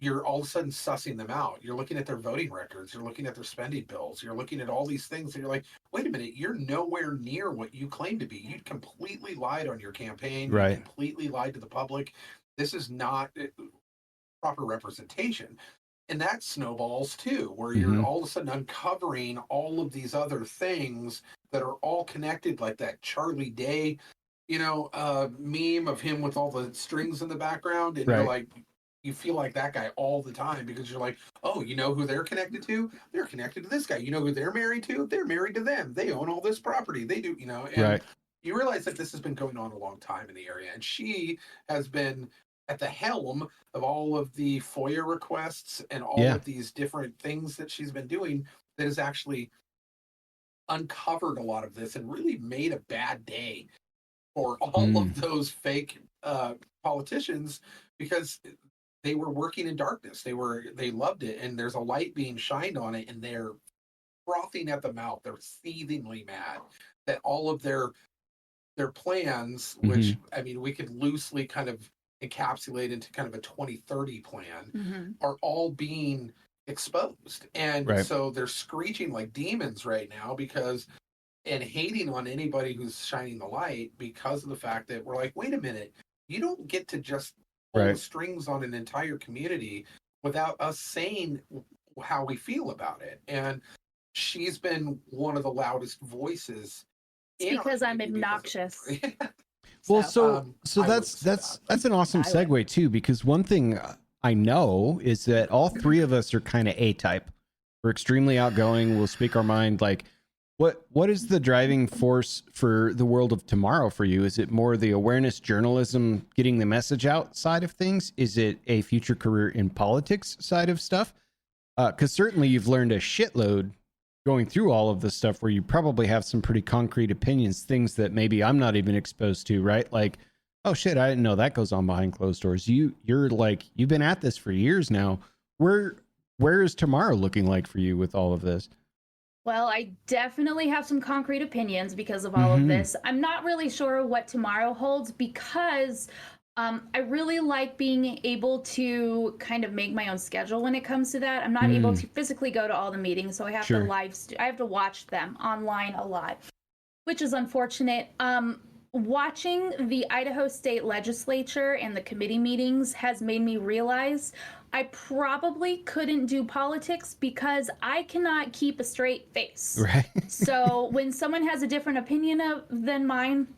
you're all of a sudden sussing them out. You're looking at their voting records, you're looking at their spending bills, you're looking at all these things, and you're like, wait a minute, you're nowhere near what you claim to be. You completely lied on your campaign. You completely lied to the public. This is not proper representation. And that snowballs too, where you're all of a sudden uncovering all of these other things that are all connected, like that Charlie Day, meme of him with all the strings in the background. And you're like, you feel like that guy all the time because you're like, oh, you know who they're connected to? They're connected to this guy. You know who they're married to? They're married to them. They own all this property. They do, and you realize that this has been going on a long time in the area. And she has been at the helm of all of the FOIA requests and all of these different things that she's been doing that has actually uncovered a lot of this and really made a bad day for all of those fake politicians, because they were working in darkness. They loved it, and there's a light being shined on it, and they're frothing at the mouth. They're seethingly mad that all of their plans, which I mean, we could loosely kind of encapsulate into kind of a 2030 plan, are all being exposed. And so they're screeching like demons right now and hating on anybody who's shining the light, because of the fact that we're like, wait a minute, you don't get to just pull the strings on an entire community without us saying how we feel about it. And she's been one of the loudest voices. Because I'm obnoxious. Well, so that's an awesome segue too, because one thing I know is that all three of us are kind of A-type. We're extremely outgoing. We'll speak our mind. Like, what is the driving force for the world of tomorrow for you? Is it more the awareness journalism, getting the message out side of things? Is it a future career in politics side of stuff? Because certainly you've learned a shitload going through all of this stuff, where you probably have some pretty concrete opinions, things that maybe I'm not even exposed to, right? Like, oh shit, I didn't know that goes on behind closed doors. You're like, you've been at this for years now. Where is tomorrow looking like for you with all of this? Well, I definitely have some concrete opinions because of all of this. I'm not really sure what tomorrow holds, because I really like being able to kind of make my own schedule when it comes to that. I'm not able to physically go to all the meetings, so I have to I have to watch them online a lot, which is unfortunate. Watching the Idaho State Legislature and the committee meetings has made me realize I probably couldn't do politics because I cannot keep a straight face. Right. So when someone has a different opinion than mine,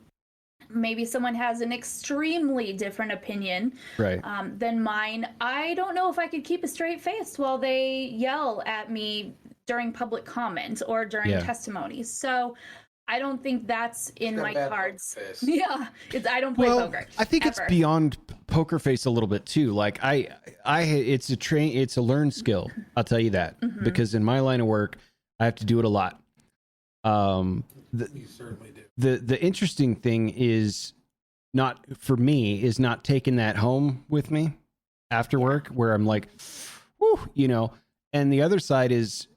maybe someone has an extremely different opinion than mine, I don't know if I could keep a straight face while they yell at me during public comment or during testimonies. So I don't think that's in my cards. Yeah, I don't play poker. I think it's beyond poker face a little bit too. Like it's a learned skill. I'll tell you that, because in my line of work, I have to do it a lot. You certainly do. The interesting thing is not for me is not taking that home with me after work, where I'm like, whew, you know. And the other side is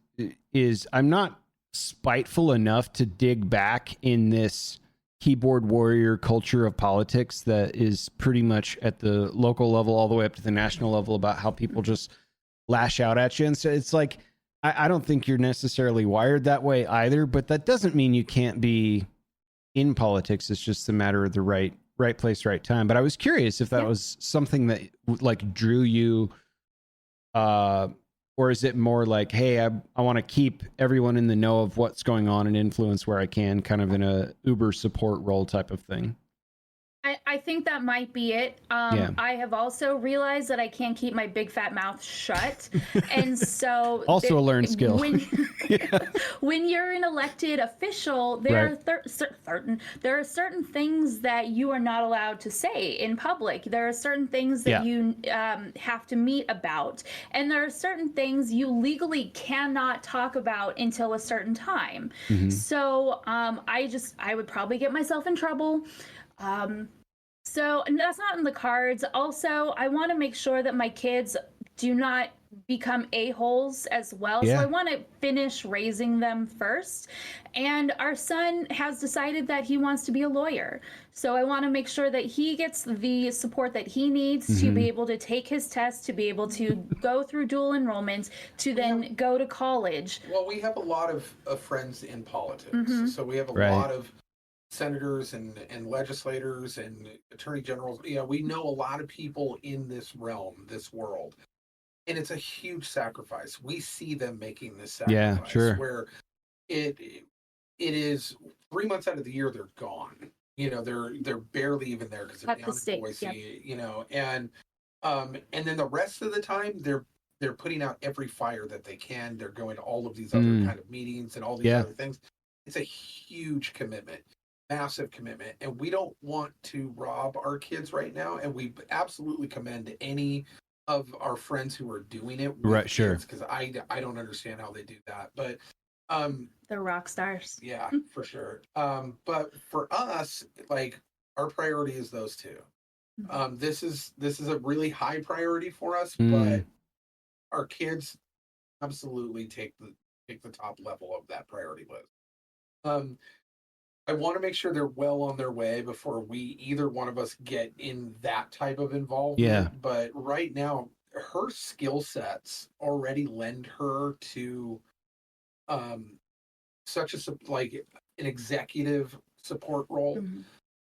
I'm not spiteful enough to dig back in this keyboard warrior culture of politics that is pretty much at the local level all the way up to the national level about how people just lash out at you. And so it's like, I don't think you're necessarily wired that way either, but that doesn't mean you can't be in politics. It's just a matter of the right place, right time. But I was curious if that was something that like drew you, or is it more like, hey, I want to keep everyone in the know of what's going on and influence where I can, kind of in a Uber support role type of thing? I think that might be it. I have also realized that I can't keep my big fat mouth shut. And so also a learned skill. When you're an elected official, there are certain things that you are not allowed to say in public. There are certain things that you have to meet about. And there are certain things you legally cannot talk about until a certain time. Mm-hmm. So I would probably get myself in trouble. So that's not in the cards. Also, I want to make sure that my kids do not become a-holes as well. Yeah. So I want to finish raising them first. And our son has decided that he wants to be a lawyer. So I want to make sure that he gets the support that he needs to be able to take his test, to be able to go through dual enrollment, to then go to college. Well, we have a lot of friends in politics. So we have a lot of senators and legislators and attorney generals. Yeah, we know a lot of people in this realm, this world, and it's a huge sacrifice. We see them making this sacrifice, where it is 3 months out of the year they're gone. You know, they're barely even there because they're down in Boise. You know, and then the rest of the time they're putting out every fire that they can. They're going to all of these other kind of meetings and all these other things. It's a huge commitment. Massive commitment, and we don't want to rob our kids right now, and we absolutely commend any of our friends who are doing it with kids, because I don't understand how they do that, but they're rock stars. Yeah, for sure. But for us, like, our priority is those two. This is a really high priority for us, but our kids absolutely take the top level of that priority list. I want to make sure they're well on their way before either one of us get in that type of involvement. Yeah. But right now, her skill sets already lend her to such an executive support role.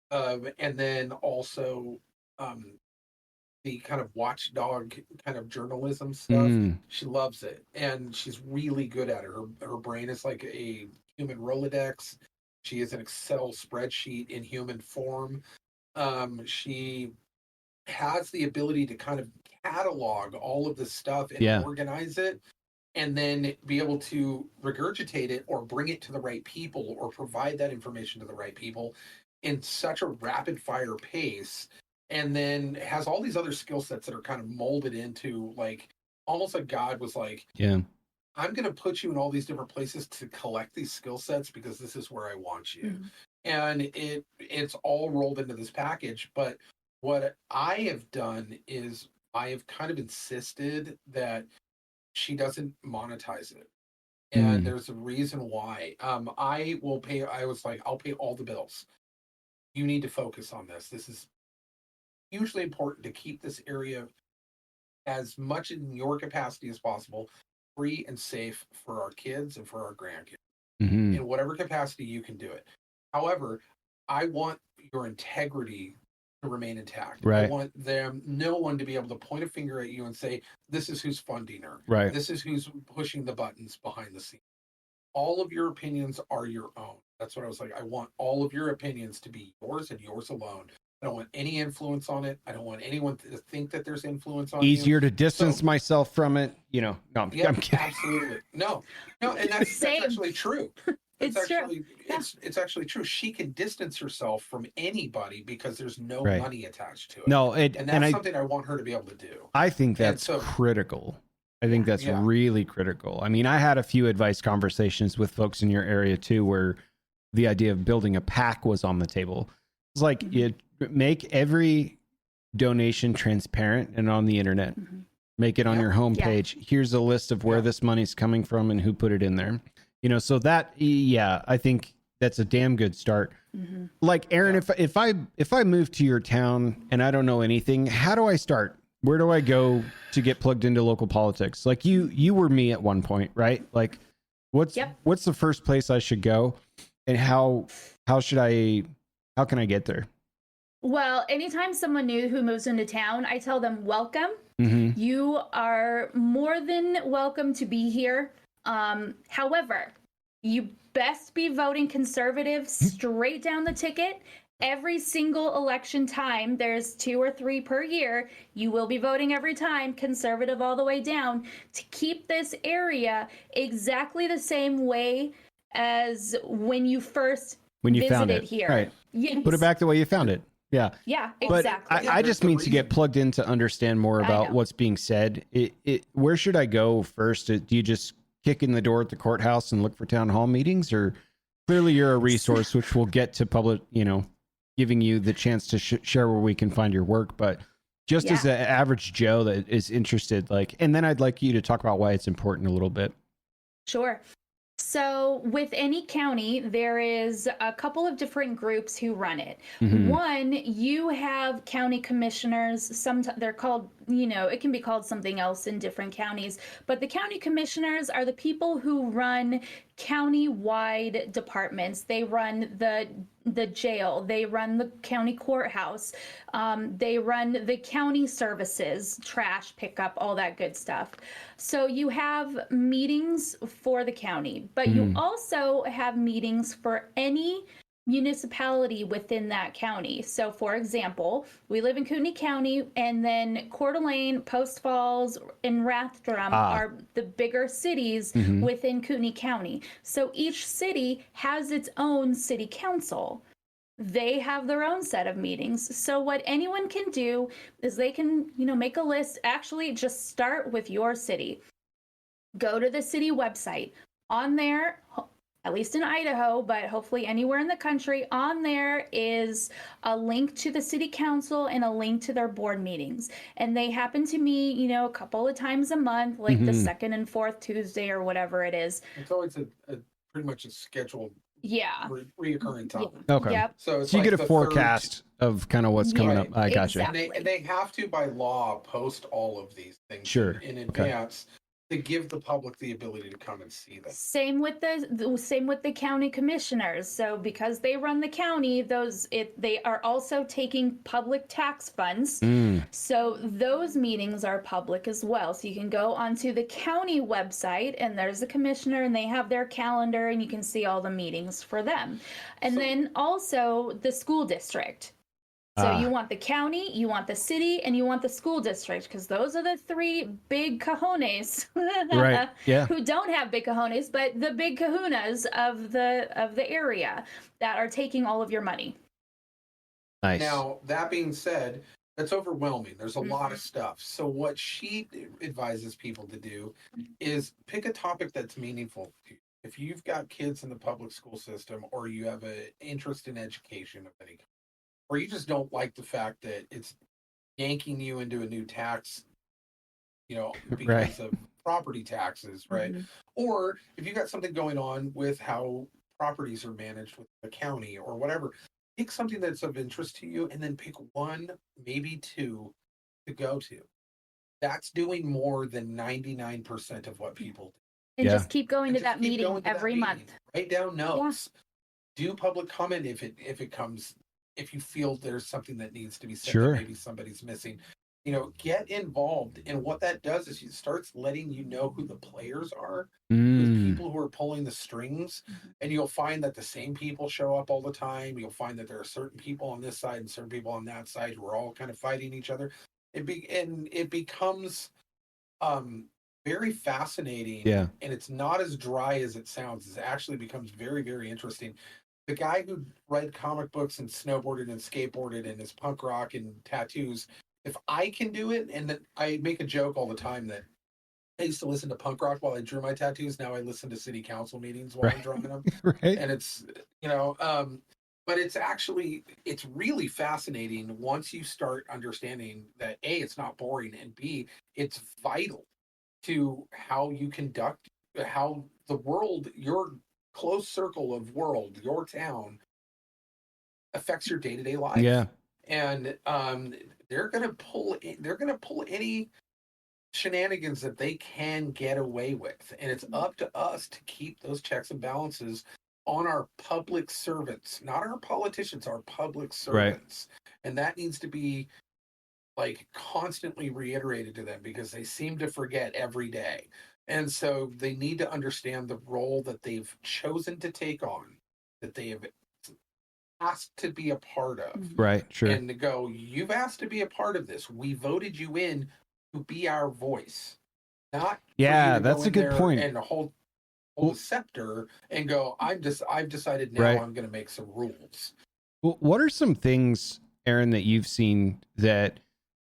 And then also the kind of watchdog kind of journalism stuff. She loves it. And she's really good at it. Her brain is like a human Rolodex. She is an Excel spreadsheet in human form. She has the ability to kind of catalog all of this stuff and organize it, and then be able to regurgitate it or bring it to the right people or provide that information to the right people in such a rapid fire pace. And then has all these other skill sets that are kind of molded into, like, almost like God was like, I'm going to put you in all these different places to collect these skill sets because this is where I want you. And it's all rolled into this package. But what I have done is I have kind of insisted that she doesn't monetize it. And there's a reason why. I was like, I'll pay all the bills. You need to focus on this. This is hugely important to keep this area as much in your capacity as possible, free and safe for our kids and for our grandkids in whatever capacity you can do it. However, I want your integrity to remain intact. I want no one to be able to point a finger at you and say, this is who's funding her. This is who's pushing the buttons behind the scenes. All of your opinions are your own. That's what I was like. I want all of your opinions to be yours and yours alone. I don't want any influence on it. I don't want anyone to think that there's influence on it. Easier to distance myself from it, you know. No, I'm kidding. Absolutely. No, and that's actually true. It's actually true. She can distance herself from anybody because there's no money attached to it. No, and that's something I want her to be able to do. I think that's critical. I think that's Yeah. really critical. I mean, I had a few advice conversations with folks in your area too, where the idea of building a pack was on the table. It's like it make every donation transparent and on the internet. Make it on your homepage. Here's a list of where this money's coming from and who put it in there. You know, so that I think that's a damn good start. Like Erin, if I move to your town and I don't know anything, how do I start? Where do I go to get plugged into local politics? Like you were me at one point, right? Like what's the first place I should go, and how can I get there? Well, anytime someone new who moves into town, I tell them, welcome. You are more than welcome to be here. However, you best be voting conservative straight down the ticket. Every single election time, there's 2 or 3 per year, you will be voting every time, conservative all the way down, to keep this area exactly the same way as when you first found it here. Right. Yes. Put it back the way you found it. Yeah. Yeah, But exactly. I just mean to get plugged in to understand more about what's being said. Where should I go first? Do you just kick in the door at the courthouse and look for town hall meetings? Or clearly you're a resource, which we'll get to public, giving you the chance to share where we can find your work. But just as an average Joe that is interested, and then I'd like you to talk about why it's important a little bit. Sure. So with any county, there is a couple of different groups who run it. One, you have county commissioners. Sometimes they're called, it can be called something else in different counties, but the county commissioners are the people who run county-wide departments. They run the jail, they run the county courthouse, they run the county services, trash pickup, all that good stuff. So you have meetings for the county, but you also have meetings for any municipality within that county. So for example, we live in Kootenai County, and then Coeur d'Alene, Post Falls, and Rathdrum are the bigger cities within Kootenai County. So each city has its own city council. They have their own set of meetings. So what anyone can do is they can, make a list. Actually, just start with your city. Go to the city website. On there, at least in Idaho, but hopefully anywhere in the country, on there is a link to the city council and a link to their board meetings. And they happen to me, a couple of times a month, like the second and fourth Tuesday or whatever it is. It's always a pretty much a scheduled reoccurring time. Okay. Yep. So you get a forecast of kind of what's coming up. I gotcha. Exactly. And they have to, by law, post all of these things in advance to give the public the ability to come and see them. Same with the county commissioners. So because they run the county, they are also taking public tax funds. So those meetings are public as well. So you can go onto the county website, and there's a commissioner, and they have their calendar, and you can see all the meetings for them. And then also the school district. So you want the county, you want the city, and you want the school district, because those are the 3 big cojones, right? Yeah. Who don't have big cojones, but the big kahunas of the area that are taking all of your money. Nice. Now, that being said, that's overwhelming. There's a lot of stuff. So what she advises people to do is pick a topic that's meaningful to you. If you've got kids in the public school system, or you have an interest in education of any kind, or you just don't like the fact that it's yanking you into a new tax, because of property taxes, right? Or if you got something going on with how properties are managed with the county or whatever, pick something that's of interest to you, and then pick 1, maybe 2 to go to. That's doing more than 99% of what people do. And just keep going to that meeting every month. Write down notes. Do public comment if it comes. If you feel there's something that needs to be said, that maybe somebody's missing, get involved. And what that does is it starts letting you know who the players are, the people who are pulling the strings. And you'll find that the same people show up all the time. You'll find that there are certain people on this side and certain people on that side who are all kind of fighting each other. It becomes very fascinating. Yeah. And it's not as dry as it sounds. It actually becomes very, very interesting. The guy who read comic books and snowboarded and skateboarded and is punk rock and tattoos, if I can do it, and that I make a joke all the time that I used to listen to punk rock while I drew my tattoos. Now I listen to city council meetings while I'm drawing them. Right. And it's, but it's really fascinating once you start understanding that A, it's not boring, and B, it's vital to how you conduct, how the world, your close circle of world, your town affects your day-to-day life. Yeah. And they're gonna pull any shenanigans that they can get away with, and it's up to us to keep those checks and balances on our public servants, not our politicians, our public servants. Right. And that needs to be like constantly reiterated to them, because they seem to forget every day. And so they need to understand the role that they've chosen to take on, that they have asked to be a part of. Right, sure. And to go, you've asked to be a part of this. We voted you in to be our voice. Not that's a good point. And hold a scepter and go, I've decided now I'm going to make some rules. Well, what are some things, Erin, that you've seen that,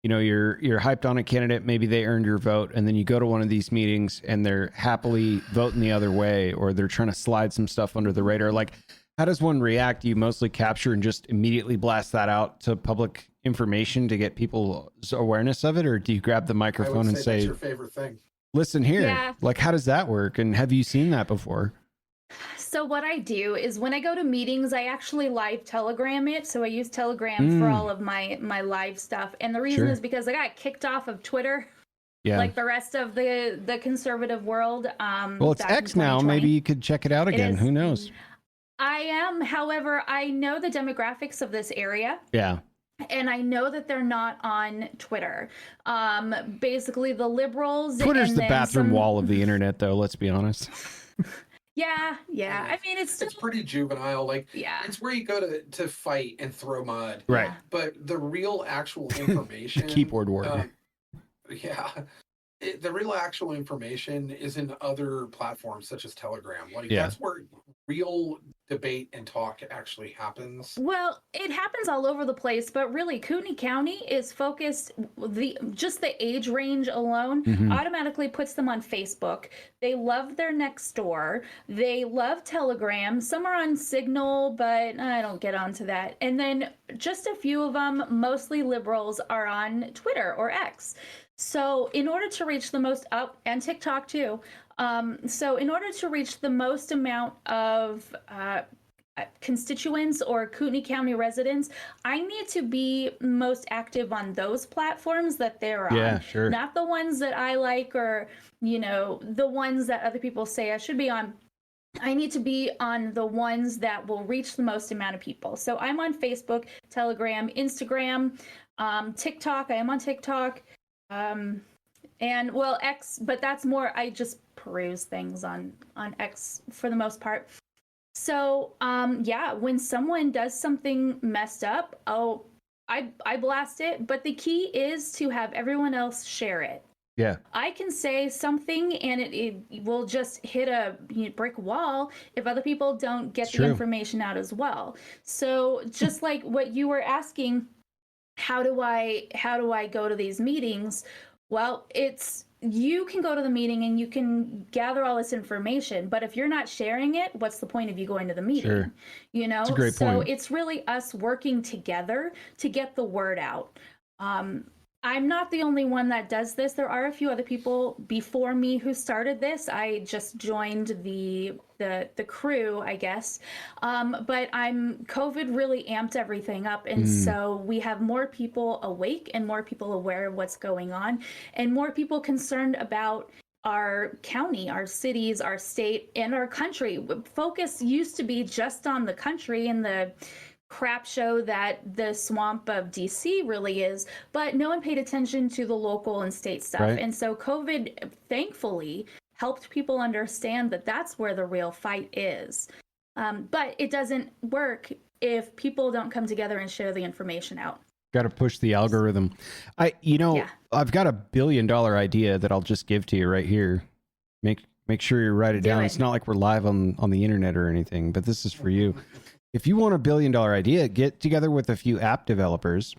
you're hyped on a candidate, maybe they earned your vote, and then you go to one of these meetings and they're happily voting the other way, or they're trying to slide some stuff under the radar? Like, how does one react? Do you mostly capture and just immediately blast that out to public information to get people's awareness of it? Or do you grab the microphone and say, that's your favorite thing? Listen here. Yeah. Like, how does that work? And have you seen that before? So what I do is when I go to meetings, I actually live Telegram it. So I use Telegram for all of my live stuff. And the reason is because I got kicked off of Twitter. Yeah. Like the rest of the conservative world. Well, it's X now. Maybe you could check it out again. Who knows? I am. However, I know the demographics of this area. Yeah. And I know that they're not on Twitter. Basically, the liberals. Twitter's the bathroom wall of the internet, though. Let's be honest. Yeah. I mean, it's pretty juvenile. Like, it's where you go to fight and throw mud. Right. But the real actual information. The keyboard warrior. The real actual information is in other platforms such as Telegram. That's where real debate and talk actually happens. Well, it happens all over the place, but really Kootenai County is focused, just the age range alone automatically puts them on Facebook. They love their next door. They love Telegram. Some are on Signal, but I don't get onto that. And then just a few of them, mostly liberals, are on Twitter or X. So in order to reach the most and TikTok too. So in order to reach the most amount of constituents or Kootenai County residents, I need to be most active on those platforms that they're on. Yeah, sure. Not the ones that I like, or, the ones that other people say I should be on. I need to be on the ones that will reach the most amount of people. So I'm on Facebook, Telegram, Instagram, TikTok. I am on TikTok. And well, X, but that's more, I just peruse things on X for the most part. So, when someone does something messed up, I blast it, but the key is to have everyone else share it. Yeah. I can say something and it will just hit a brick wall if other people don't get the information out as well. So just like what you were asking, how do I go to these meetings? Well, you can go to the meeting and you can gather all this information, but if you're not sharing it, what's the point of you going to the meeting? Sure. That's a great point. So it's really us working together to get the word out. I'm not the only one that does this. There are a few other people before me who started this. I just joined the crew, I guess. But COVID really amped everything up. And so we have more people awake and more people aware of what's going on and more people concerned about our county, our cities, our state, and our country. Focus used to be just on the country and the crap show that the swamp of DC really is, but no one paid attention to the local and state stuff. Right. And so COVID, thankfully, helped people understand that that's where the real fight is. But it doesn't work if people don't come together and share the information out. Got to push the algorithm. I've got $1 billion idea that I'll just give to you right here. Make sure you write it down. It's not like we're live on the internet or anything, but this is for you. If you want $1 billion idea, get together with a few app developers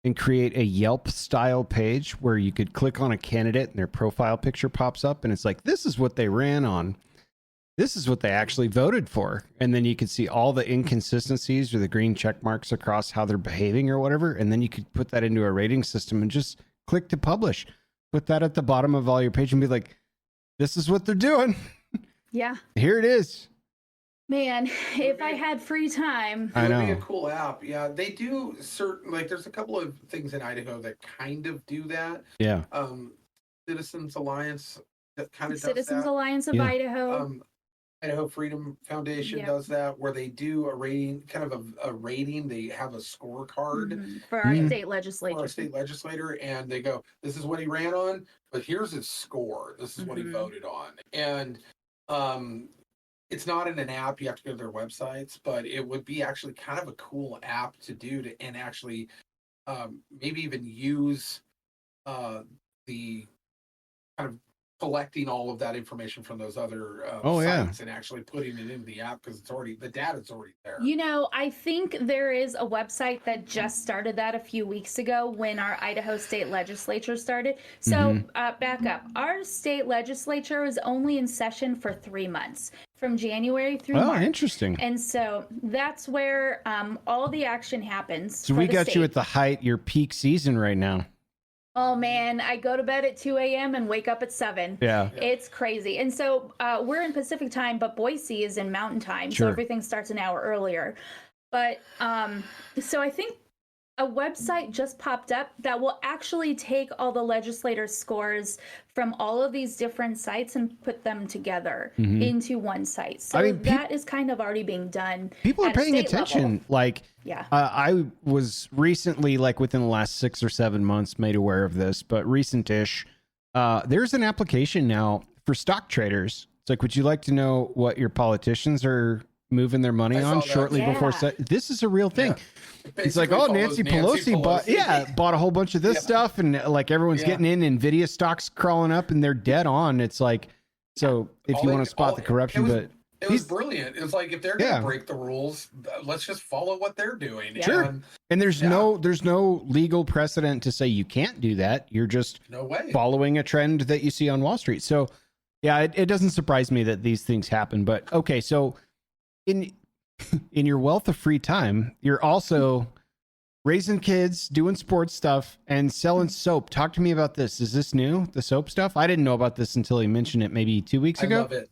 and create a Yelp style page where you could click on a candidate and their profile picture pops up and it's like, this is what they ran on. This is what they actually voted for. And then you could see all the inconsistencies or the green check marks across how they're behaving or whatever. And then you could put that into a rating system and just click to publish. Put that at the bottom of all your page and be like, this is what they're doing. Yeah. Here it is. Man, if I had free time. I It would be know. a cool app. Yeah, they do certain, like, there's a couple of things in Idaho that kind of do that. Yeah. Citizens Alliance that kind of Citizens does that. Alliance of Idaho. Idaho Freedom Foundation Yep. does that, where they do a rating, kind of a rating. They have a scorecard For our state for legislature. our state legislator, and they go, "This is what he ran on, but here's his score. This is what he voted on." And it's not in an app. You have to go to their websites, but it would be actually kind of a cool app to do and actually maybe even use the kind of collecting all of that information from those other sites and actually putting it into the app, because it's already, the data's already there. You know, I think there is a website that just started that a few weeks ago when our Idaho state legislature started. So back up. Our state legislature is only in session for 3 months, from January through March. Interesting. And so that's where all the action happens. So we got you at the height, your peak season right now. Oh man, I go to bed at 2 a.m. and wake up at 7. Yeah. It's crazy. And so we're in Pacific time, but Boise is in Mountain time. Sure. So everything starts an hour earlier. But so I think a website just popped up that will actually take all the legislators' scores from all of these different sites and put them together into one site. So I mean, that is kind of already being done. People are at a paying state attention. level. Like, Yeah. I was recently, like within the last 6 or 7 months, made aware of this, but recent-ish. There's an application now for stock traders. It's like, would you like to know what your politicians are moving their money on shortly before? This is a real thing. Yeah. It's like, oh, Nancy Pelosi bought a whole bunch of this stuff, and like everyone's getting in, Nvidia stocks crawling up, and they're dead on. It's like, so if you want to spot the corruption, it was brilliant. It was like, if they're going to break the rules, let's just follow what they're doing. Yeah. Sure. And there's no legal precedent to say you can't do that. You're just following a trend that you see on Wall Street. So yeah, it doesn't surprise me that these things happen. But okay, so in your wealth of free time, you're also raising kids, doing sports stuff, and selling soap. Talk to me about this. Is this new, the soap stuff? I didn't know about this until he mentioned it maybe 2 weeks ago. I love it.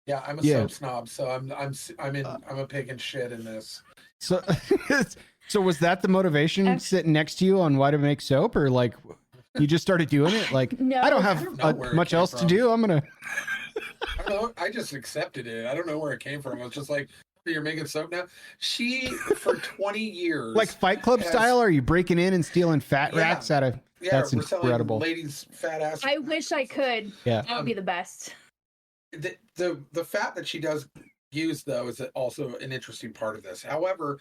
Yeah, I'm a soap snob, so I'm a pig and shit in this. So, so was that the motivation sitting next to you on why to make soap, or like you just started doing it? Like, No, I don't have much else to do. I'm gonna. I don't know. I just accepted it. I don't know where it came from. I was just like, you're making soap now? She, for 20 years. Like Fight Club style? Are you breaking in and stealing fat rats out of? Yeah, that's we're incredible. selling ladies' fat ass. I wish I could. Yeah. That would be the best. The fat that she does use, though, is also an interesting part of this. However,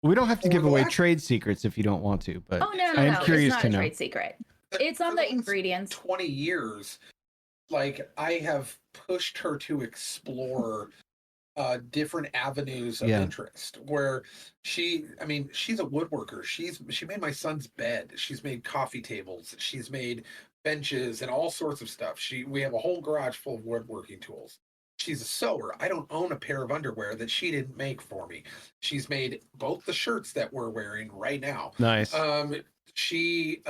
we don't have to give away trade secrets if you don't want to, but no, I am curious it's not to a know. trade secret. It's on the ingredients. 20 years, like, I have pushed her to explore different avenues of interest, where she's a woodworker. She made my son's bed. She's made coffee tables. She's made benches and all sorts of stuff. We have a whole garage full of woodworking tools. She's a sewer. I don't own a pair of underwear that she didn't make for me. She's made both the shirts that we're wearing right now. Nice. She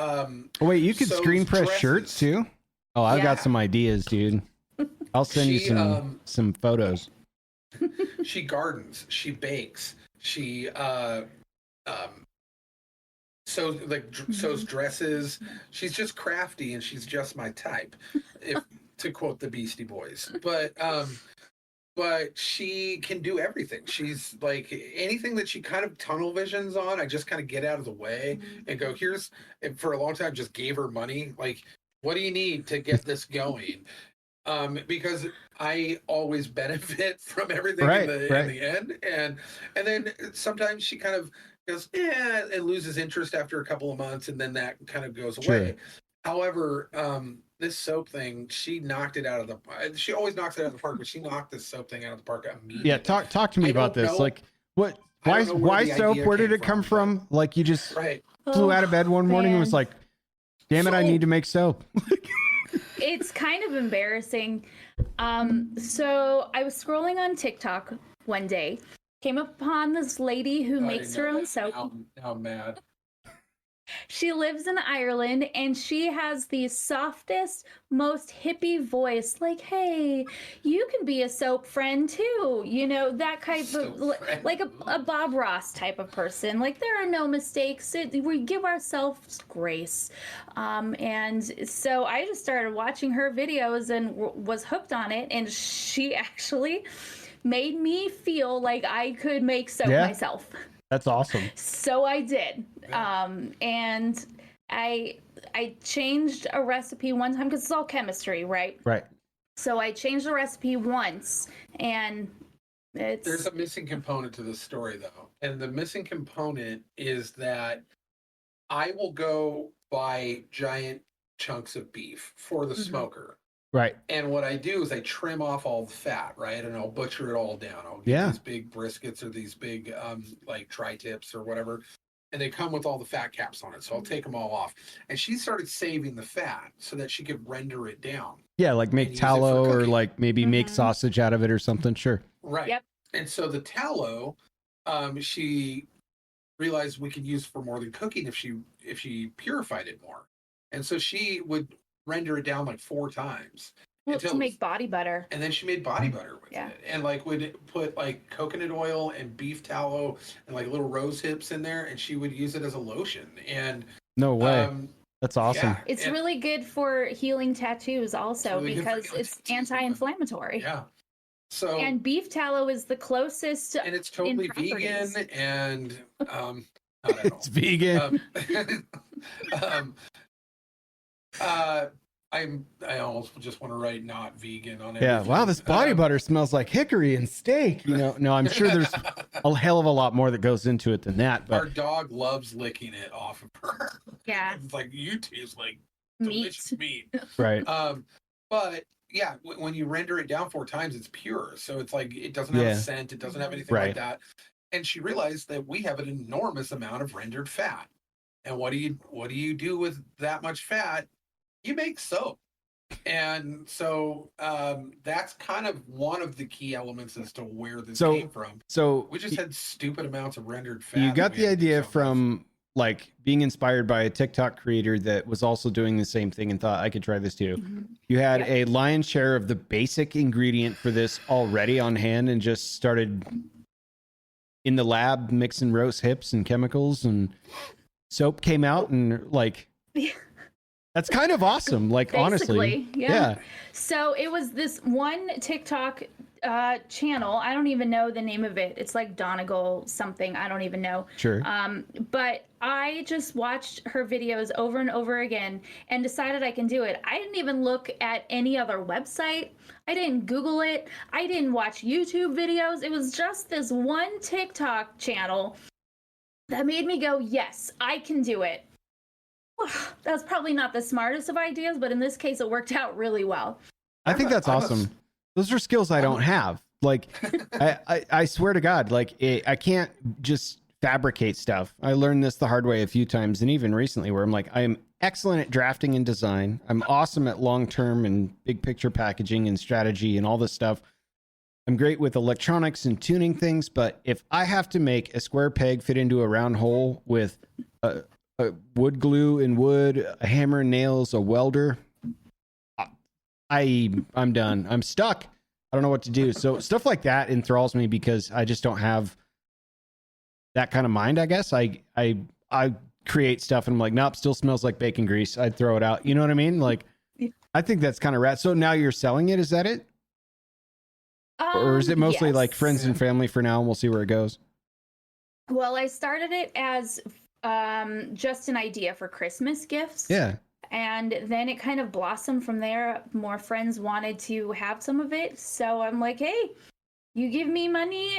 wait, you could screen press shirts too? Oh, I've got some ideas, dude. I'll send you some photos. She gardens, she bakes, she sews dresses. She's just crafty, and she's just my type, if to quote the Beastie Boys. But she can do everything. She's like, anything that she kind of tunnel visions on, I just kind of get out of the way and go, and for a long time just gave her money. Like, what do you need to get this going? Because I always benefit from everything in the end. And then sometimes she kind of goes, and loses interest after a couple of months, and then that kind of goes away. However, this soap thing, she knocked it out of the park. She always knocks it out of the park, but she knocked this soap thing out of the park immediately. Yeah, talk to me about this. Like, what Why soap? Where did it come from? Like you just flew out of bed one morning and was like, damn it, I need to make soap. It's kind of embarrassing. So I was scrolling on TikTok one day, came upon this lady who makes her own soap. Now I'm mad. She lives in Ireland and she has the softest, most hippie voice. Like, hey, you can be a soap friend too. You know, that kind of like a Bob Ross type of person. Like, there are no mistakes. We give ourselves grace. And so I just started watching her videos and was hooked on it. And she actually made me feel like I could make soap myself. That's awesome. So I did. And I changed a recipe one time because it's all chemistry, right? Right. So I changed the recipe once, and there's a missing component to this story, though. And the missing component is that I will go buy giant chunks of beef for the smoker. Right. And what I do is I trim off all the fat, right? And I'll butcher it all down. I'll get these big briskets or these big like tri-tips or whatever. And they come with all the fat caps on it. So I'll take them all off. And she started saving the fat so that she could render it down. Yeah, like make tallow or like maybe make sausage out of it or something. Sure. Right. Yep. And so the tallow, she realized we could use for more than cooking if she purified it more. And so she would render it down like 4 times. Well, to make body butter. And then she made body butter with it. And like would put like coconut oil and beef tallow and like little rose hips in there, and she would use it as a lotion. And no way. That's awesome. Yeah. It's really good for healing tattoos also because it's anti-inflammatory. Yeah. So and beef tallow is the closest, and it's totally vegan and it's vegan. I almost just want to write not vegan on it. Yeah, wow, this body butter smells like hickory and steak. You know, no, I'm sure there's a hell of a lot more that goes into it than that. But our dog loves licking it off of her. Yeah, it's like you taste like delicious meat. Right. But yeah, when you render it down 4 times, it's pure. So it's like it doesn't have a scent. It doesn't have anything like that. And she realized that we have an enormous amount of rendered fat. And what do you do with that much fat? You make soap. And so that's kind of one of the key elements as to where this came from. So we just had stupid amounts of rendered fat. You got the idea from like being inspired by a TikTok creator that was also doing the same thing and thought I could try this too. You had a lion's share of the basic ingredient for this already on hand and just started in the lab mixing roast hips and chemicals, and soap came out and like that's kind of awesome. Like, basically, honestly. Yeah. So it was this one TikTok channel. I don't even know the name of it. It's like Donegal something. I don't even know. Sure. But I just watched her videos over and over again and decided I can do it. I didn't even look at any other website. I didn't Google it. I didn't watch YouTube videos. It was just this one TikTok channel that made me go, yes, I can do it. That's probably not the smartest of ideas, but in this case, it worked out really well. I think that's awesome. Those are skills I don't have. Like, I swear to God, like I can't just fabricate stuff. I learned this the hard way a few times, and even recently, where I'm like, I am excellent at drafting and design. I'm awesome at long-term and big picture packaging and strategy and all this stuff. I'm great with electronics and tuning things, but if I have to make a square peg fit into a round hole with a wood glue and wood, a hammer and nails, a welder, I'm done. I'm stuck. I don't know what to do. So stuff like that enthralls me because I just don't have that kind of mind, I guess. I create stuff and I'm like, nope, still smells like bacon grease. I'd throw it out. You know what I mean? Like, I think that's kind of rad. So now you're selling it. Is that it? Or is it mostly like friends and family for now and we'll see where it goes? Well, I started it as just an idea for Christmas gifts. Yeah. And then it kind of blossomed from there. More friends wanted to have some of it. So I'm like, hey, you give me money,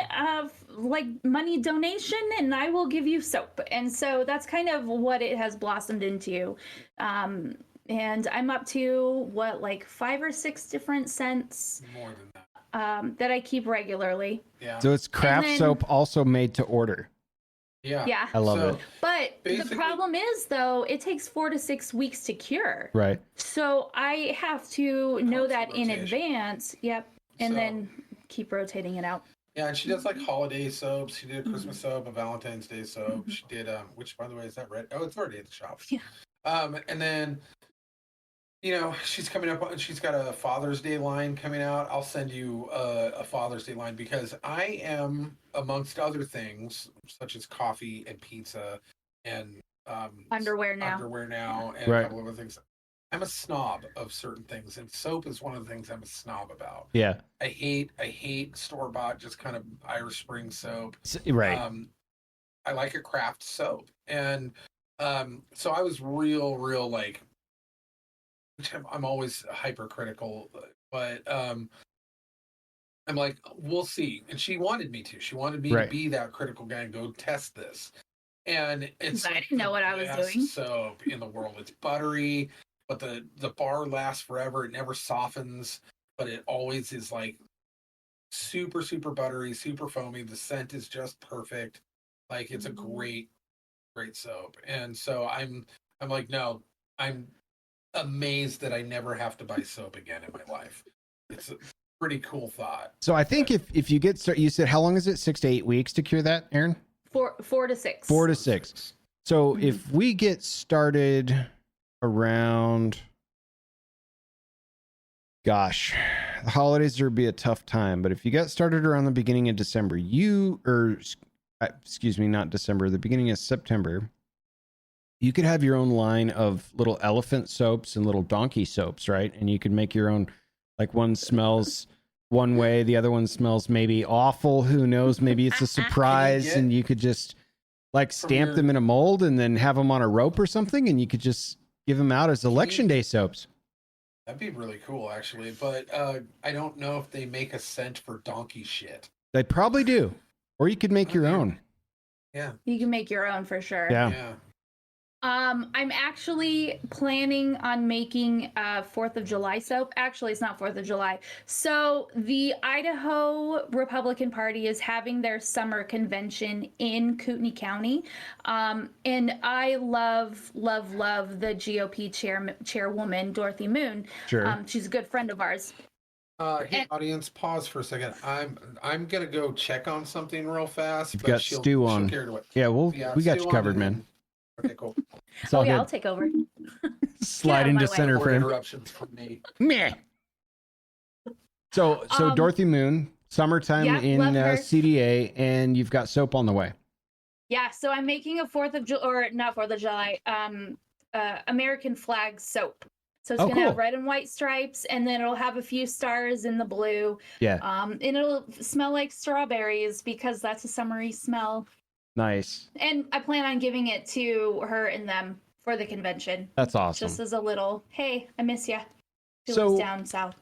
like money donation, and I will give you soap. And so that's kind of what it has blossomed into. And I'm up to like 5 or 6 different scents. More than that. that I keep regularly. Yeah. So it's craft soap also made to order. Yeah. I love it. But the problem is, though, it takes 4 to 6 weeks to cure. Right. So I have to know that in advance. Yep. And then keep rotating it out. Yeah, and she does like holiday soaps. She did a Christmas soap, a Valentine's Day soap. She did, which by the way, is that red? Oh, it's already at the shop. Yeah. And then, you know, she's coming up on, she's got a Father's Day line coming out. I'll send you a Father's Day line because I am, amongst other things, such as coffee and pizza and underwear now and a couple of other things. I'm a snob of certain things, and soap is one of the things I'm a snob about. Yeah. I hate store-bought, just kind of Irish Spring soap. Right. I like a craft soap. And so I was real like, which I'm always hypercritical, but I'm like, we'll see. And she wanted me to. She wanted me to be that critical guy and go test this. And it's I didn't know what I was doing. Soap in the world. It's buttery, but the bar lasts forever. It never softens, but it always is like super, super buttery, super foamy. The scent is just perfect. Like it's a great soap. And so I'm like, no, I'm amazed that I never have to buy soap again in my life. It's a pretty cool thought. So I think if you get started, you said, how long is it? 6 to 8 weeks to cure that, Erin? 4 to 6. 4 to 6. So if we get started around, gosh, the holidays would be a tough time, but if you got started around the beginning of December, not December, the beginning of September, you could have your own line of little elephant soaps and little donkey soaps, right? And you could make your own, like one smells one way, the other one smells maybe awful. Who knows? Maybe it's a surprise, and you could just like stamp them in a mold and then have them on a rope or something, and you could just give them out as election day soaps. That'd be really cool, actually. But I don't know if they make a scent for donkey shit. They probably do. Or you could make your own. Yeah. You can make your own for sure. Yeah. I'm actually planning on making 4th of July soap. Actually, it's not 4th of July. So the Idaho Republican Party is having their summer convention in Kootenai County. And I love the GOP chairwoman, Dorothy Moon. Sure. She's a good friend of ours. Hey, audience, pause for a second. I'm gonna go check on something real fast. You've got Stu on. Yeah, we got you covered, man. Okay, cool. I'll take over. Slide into center for him. Interruptions from me. Meh. So Dorothy Moon, summertime in CDA, and you've got soap on the way. Yeah, so I'm making a 4th of July, or not 4th of July, American flag soap. So it's gonna have red and white stripes, and then it'll have a few stars in the blue. Yeah. And it'll smell like strawberries because that's a summery smell. Nice. And I plan on giving it to her and them for the convention. That's awesome. Just as a little, hey, I miss ya. She So lives down south.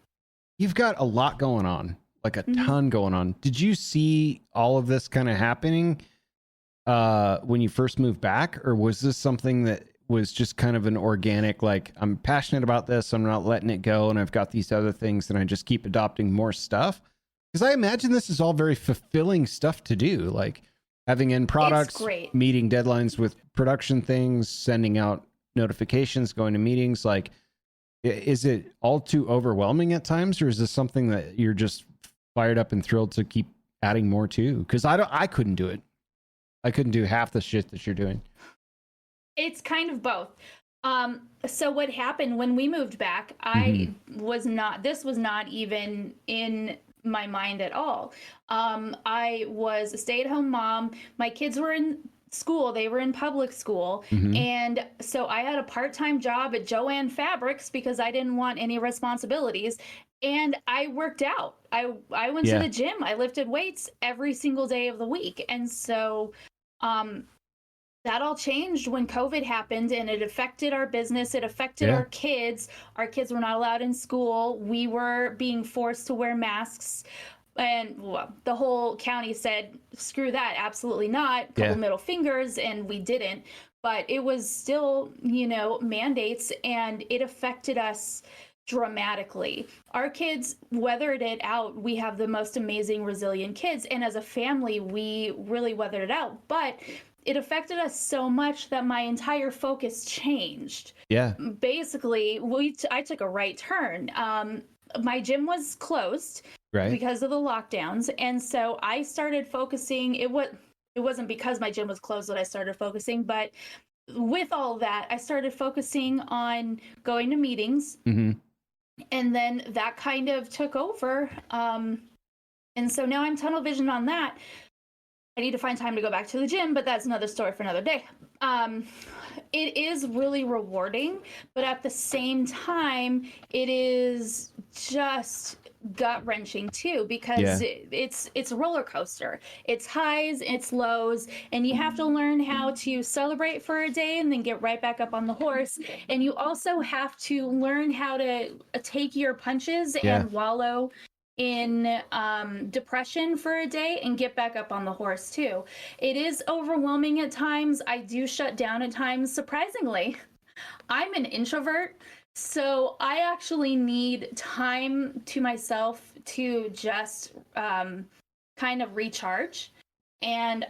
You've got a lot going on, like a ton going on. Did you see all of this kind of happening when you first moved back, or was this something that was just kind of an organic, like, I'm passionate about this, I'm not letting it go, and I've got these other things, and I just keep adopting more stuff? Because I imagine this is all very fulfilling stuff to do, like having end products, meeting deadlines with production things, sending out notifications, going to meetings. Like, is it all too overwhelming at times, or is this something that you're just fired up and thrilled to keep adding more to? Because I couldn't do it. I couldn't do half the shit that you're doing. It's kind of both. So what happened when we moved back, this was not even in my mind at all. I was a stay-at-home mom. My kids were in school. They were in public school. And so I had a part-time job at Joann Fabrics because I didn't want any responsibilities. And I worked out. I went to the gym. I lifted weights every single day of the week. And so that all changed when COVID happened, and it affected our business. It affected our kids. Our kids were not allowed in school. We were being forced to wear masks. And the whole county said, screw that, absolutely not. Couple middle fingers, and we didn't. But it was still, mandates, and it affected us dramatically. Our kids weathered it out. We have the most amazing, resilient kids. And as a family, we really weathered it out. But it affected us so much that my entire focus changed. Yeah. Basically, I took a right turn. My gym was closed because of the lockdowns. And so I started focusing. It wasn't because my gym was closed that I started focusing, but with all that, I started focusing on going to meetings. Mm-hmm. And then that kind of took over. And so now I'm tunnel vision on that. I need to find time to go back to the gym, but that's another story for another day. It is really rewarding, but at the same time, it is just gut-wrenching too, because it's a roller coaster. It's highs, it's lows, and you have to learn how to celebrate for a day and then get right back up on the horse. And you also have to learn how to take your punches and wallow in depression for a day and get back up on the horse too. It is overwhelming at times. I do shut down at times. Surprisingly, I'm an introvert, so I actually need time to myself to just kind of recharge. And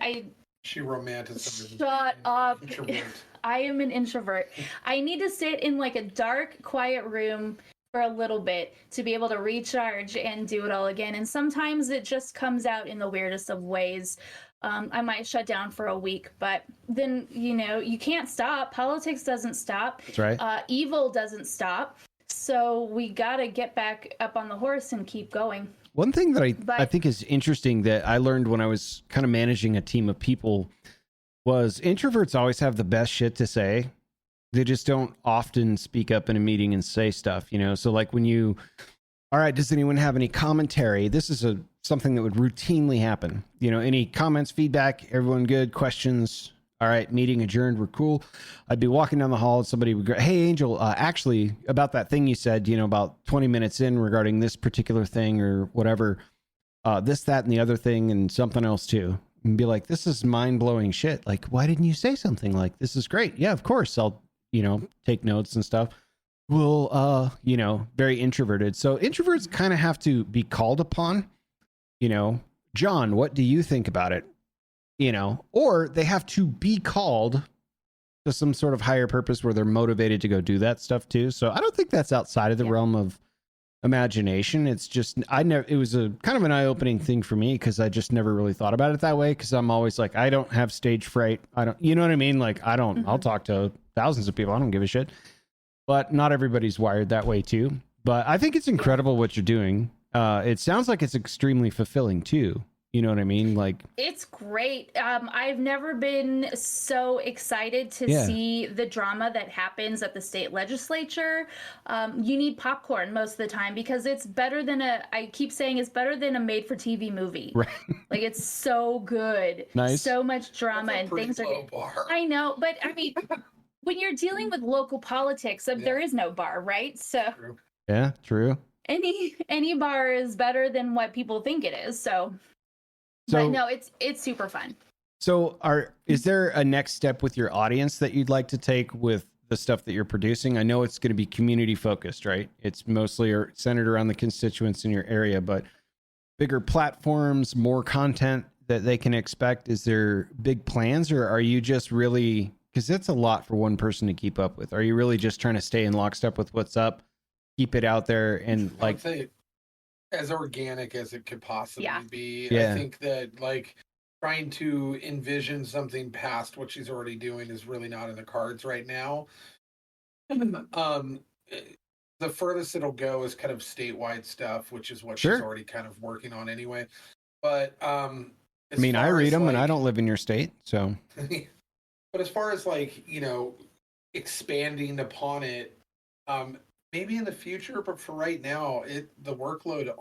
she romanticizes. Shut up. Introvert. I am an introvert. I need to sit in like a dark, quiet room for a little bit to be able to recharge and do it all again. And sometimes it just comes out in the weirdest of ways. I might shut down for a week, but then, you can't stop. Politics doesn't stop. That's right. Evil doesn't stop. So we got to get back up on the horse and keep going. One thing that I think is interesting that I learned when I was kind of managing a team of people was introverts always have the best shit to say. They just don't often speak up in a meeting and say stuff, So like when all right, does anyone have any commentary? This is something that would routinely happen. Any comments, feedback, everyone good, questions? All right, meeting adjourned, we're cool. I'd be walking down the hall and somebody would go, hey, Angel, actually, about that thing you said, about 20 minutes in regarding this particular thing or whatever, this, that, and the other thing and something else too. And be like, this is mind-blowing shit. Like, why didn't you say something like, this is great? Yeah, of course, I'll take notes and stuff. Well, very introverted. So introverts kind of have to be called upon, John, what do you think about it? Or they have to be called to some sort of higher purpose where they're motivated to go do that stuff too. So I don't think that's outside of the realm of imagination. It's just, it was a kind of an eye-opening thing for me because I just never really thought about it that way. Cause I'm always like, I don't have stage fright. You know what I mean? Like I'll talk to thousands of people. I don't give a shit, but not everybody's wired that way too. But I think it's incredible what you're doing. It sounds like it's extremely fulfilling too. You know what I mean? Like, it's great. I've never been so excited to see the drama that happens at the state legislature. You need popcorn most of the time because it's better than I keep saying it's better than a made for TV movie. Right. Like it's so good. Nice. So much drama and things are bar. I know, but I mean, when you're dealing with local politics, there is no bar, right? So True. Yeah, true. Any bar is better than what people think it is. So but no, it's super fun. So is there a next step with your audience that you'd like to take with the stuff that you're producing? I know it's going to be community focused, right? It's mostly centered around the constituents in your area, but bigger platforms, more content that they can expect. Is there big plans or are you just really, because it's a lot for one person to keep up with. Are you really just trying to stay in lockstep with what's up, keep it out there and like as organic as it could possibly be. Yeah. I think that like trying to envision something past what she's already doing is really not in the cards right now. The furthest it'll go is kind of statewide stuff, which is what she's already kind of working on anyway. But I read them and I don't live in your state, so. But as far as like, expanding upon it, maybe in the future, but for right now, the workload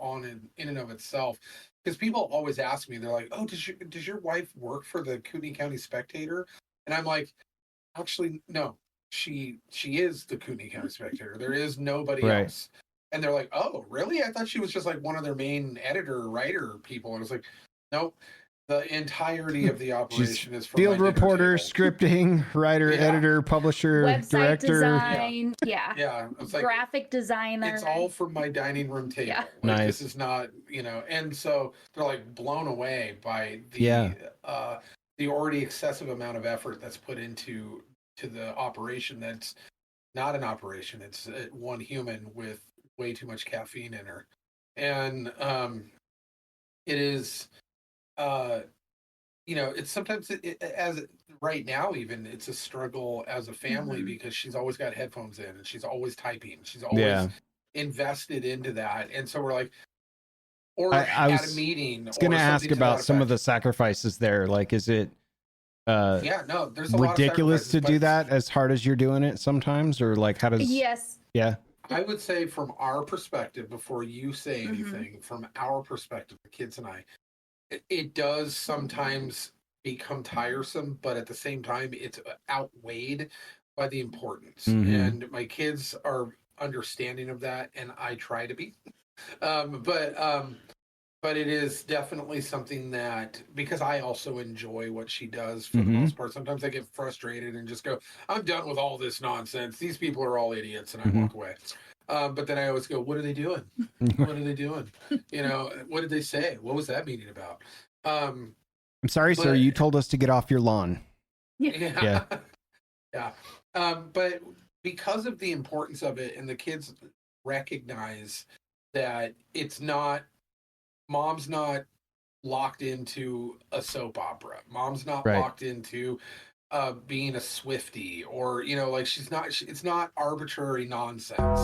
in and of itself, because people always ask me, they're like, "Oh, does your wife work for the Kootenai County Spectator?" And I'm like, actually, no, she is the Kootenai County Spectator. There is nobody else. And they're like, "Oh, really? I thought she was just like one of their main editor writer people." And I was like, "Nope." The entirety of the operation is from field my dinner reporter, table. scripting, writer, editor, publisher, Website director. design, yeah. It's like graphic designer. it's all from my dining room table. Yeah. Like Nice. this is not, and so they're like blown away by the already excessive amount of effort that's put into the operation. That's not an operation. It's one human with way too much caffeine in her, and it is, it's sometimes as right now even it's a struggle as a family because she's always got headphones in and she's always typing. She's always invested into that, and so we're like, or I at a meeting. I was going to ask about some of the sacrifices there. Like, is it there's a ridiculous lot of to do that as hard as you're doing it sometimes, or like how does? Yes. Yeah. I would say from our perspective, before you say anything, from our perspective, the kids and I, it does sometimes become tiresome, but at the same time, it's outweighed by the importance. And my kids are understanding of that, and I try to be. But it is definitely something that, because I also enjoy what she does for the most part, sometimes I get frustrated and just go, I'm done with all this nonsense. These people are all idiots, and I walk away. But then I always go, what are they doing? What are they doing? What did they say? What was that meeting about? I'm sorry, sir. You told us to get off your lawn. Yeah. But because of the importance of it, and the kids recognize that it's not, mom's not locked into a soap opera. Mom's not locked into being a Swiftie, or she's not. It's not arbitrary nonsense.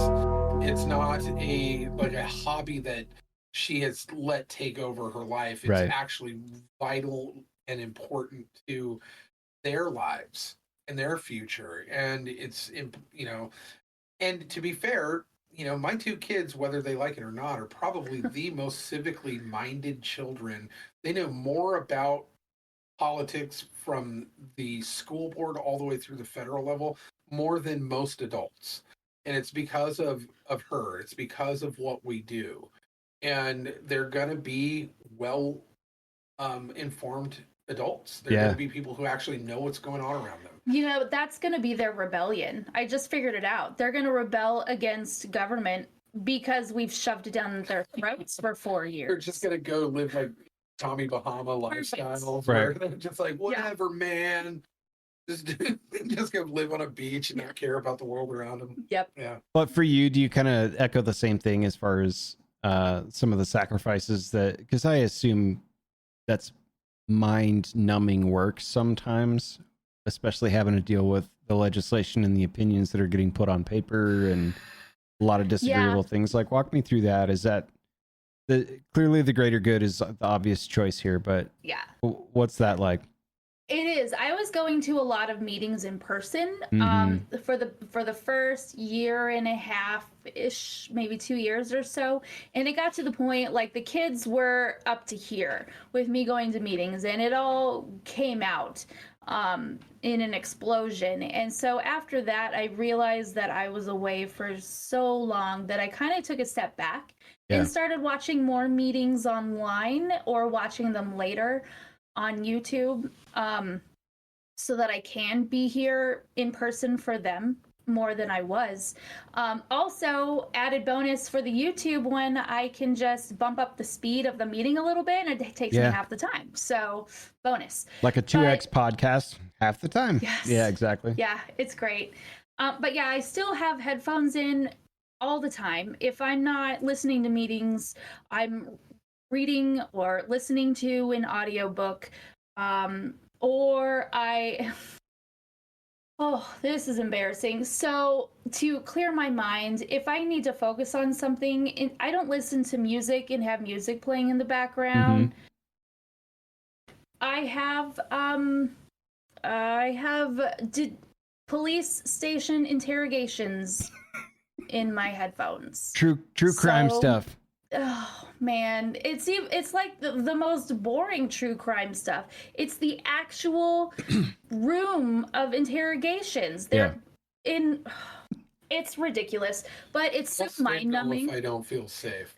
It's not a hobby that she has let take over her life. It's actually vital and important to their lives and their future. And it's and to be fair, my two kids, whether they like it or not, are probably the most civically minded children. They know more about politics from the school board all the way through the federal level, more than most adults. And it's because of her. It's because of what we do. And they're going to be well informed adults. They're going to be people who actually know what's going on around them. That's going to be their rebellion. I just figured it out. They're going to rebel against government because we've shoved it down their throats for 4 years. They're just going to go live like Tommy Bahama lifestyle. Where they're just like, whatever, man. Just go live on a beach and not care about the world around them. Yep. Yeah. But for you, do you kind of echo the same thing as far as some of the sacrifices because I assume that's mind-numbing work sometimes, especially having to deal with the legislation and the opinions that are getting put on paper and a lot of disagreeable things. Like, walk me through that. Is that clearly the greater good is the obvious choice here, but what's that like? It is. I was going to a lot of meetings in person for the first year and a half ish, maybe 2 years or so, and it got to the point like the kids were up to here with me going to meetings, and it all came out in an explosion. And so after that, I realized that I was away for so long that I kind of took a step back and started watching more meetings online or watching them later on YouTube, so that I can be here in person for them more than I was. Also, added bonus for the YouTube one, I can just bump up the speed of the meeting a little bit, and it takes me half the time. So, bonus. Like a 2x podcast, half the time. Yes. Yeah, exactly. Yeah, it's great. But yeah, I still have headphones in all the time. If I'm not listening to meetings, I'm reading or listening to an audiobook, or this is embarrassing. So to clear my mind, if I need to focus on something, I don't listen to music and have music playing in the background. I have police station interrogations in my headphones. True crime stuff. Oh man, it's like the most boring true crime stuff. It's the actual room of interrogations. They're in. It's ridiculous, but it's so mind numbing. If I don't feel safe.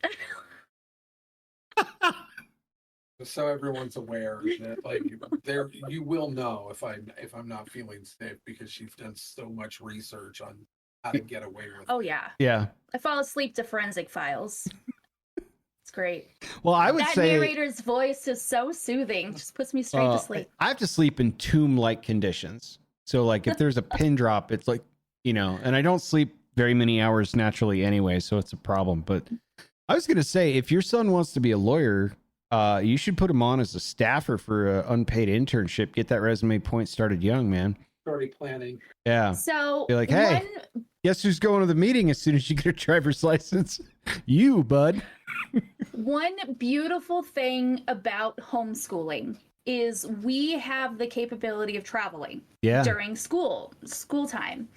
So everyone's aware that like there you will know if I'm not feeling safe because she's done so much research on how to get away with Oh it. yeah. Yeah. I fall asleep to Forensic Files. It's great. Well, I would That say narrator's voice is so soothing. Just puts me straight to sleep. I have to sleep in tomb-like conditions. So, like, if there's a pin drop, it's like, and I don't sleep very many hours naturally anyway, so it's a problem. But I was going to say, if your son wants to be a lawyer, you should put him on as a staffer for an unpaid internship. Get that resume point started young, man. Already planning. Yeah. So, Be like, hey, guess who's going to the meeting as soon as you get a driver's license? You, bud. one beautiful thing about homeschooling is we have the capability of traveling during school time.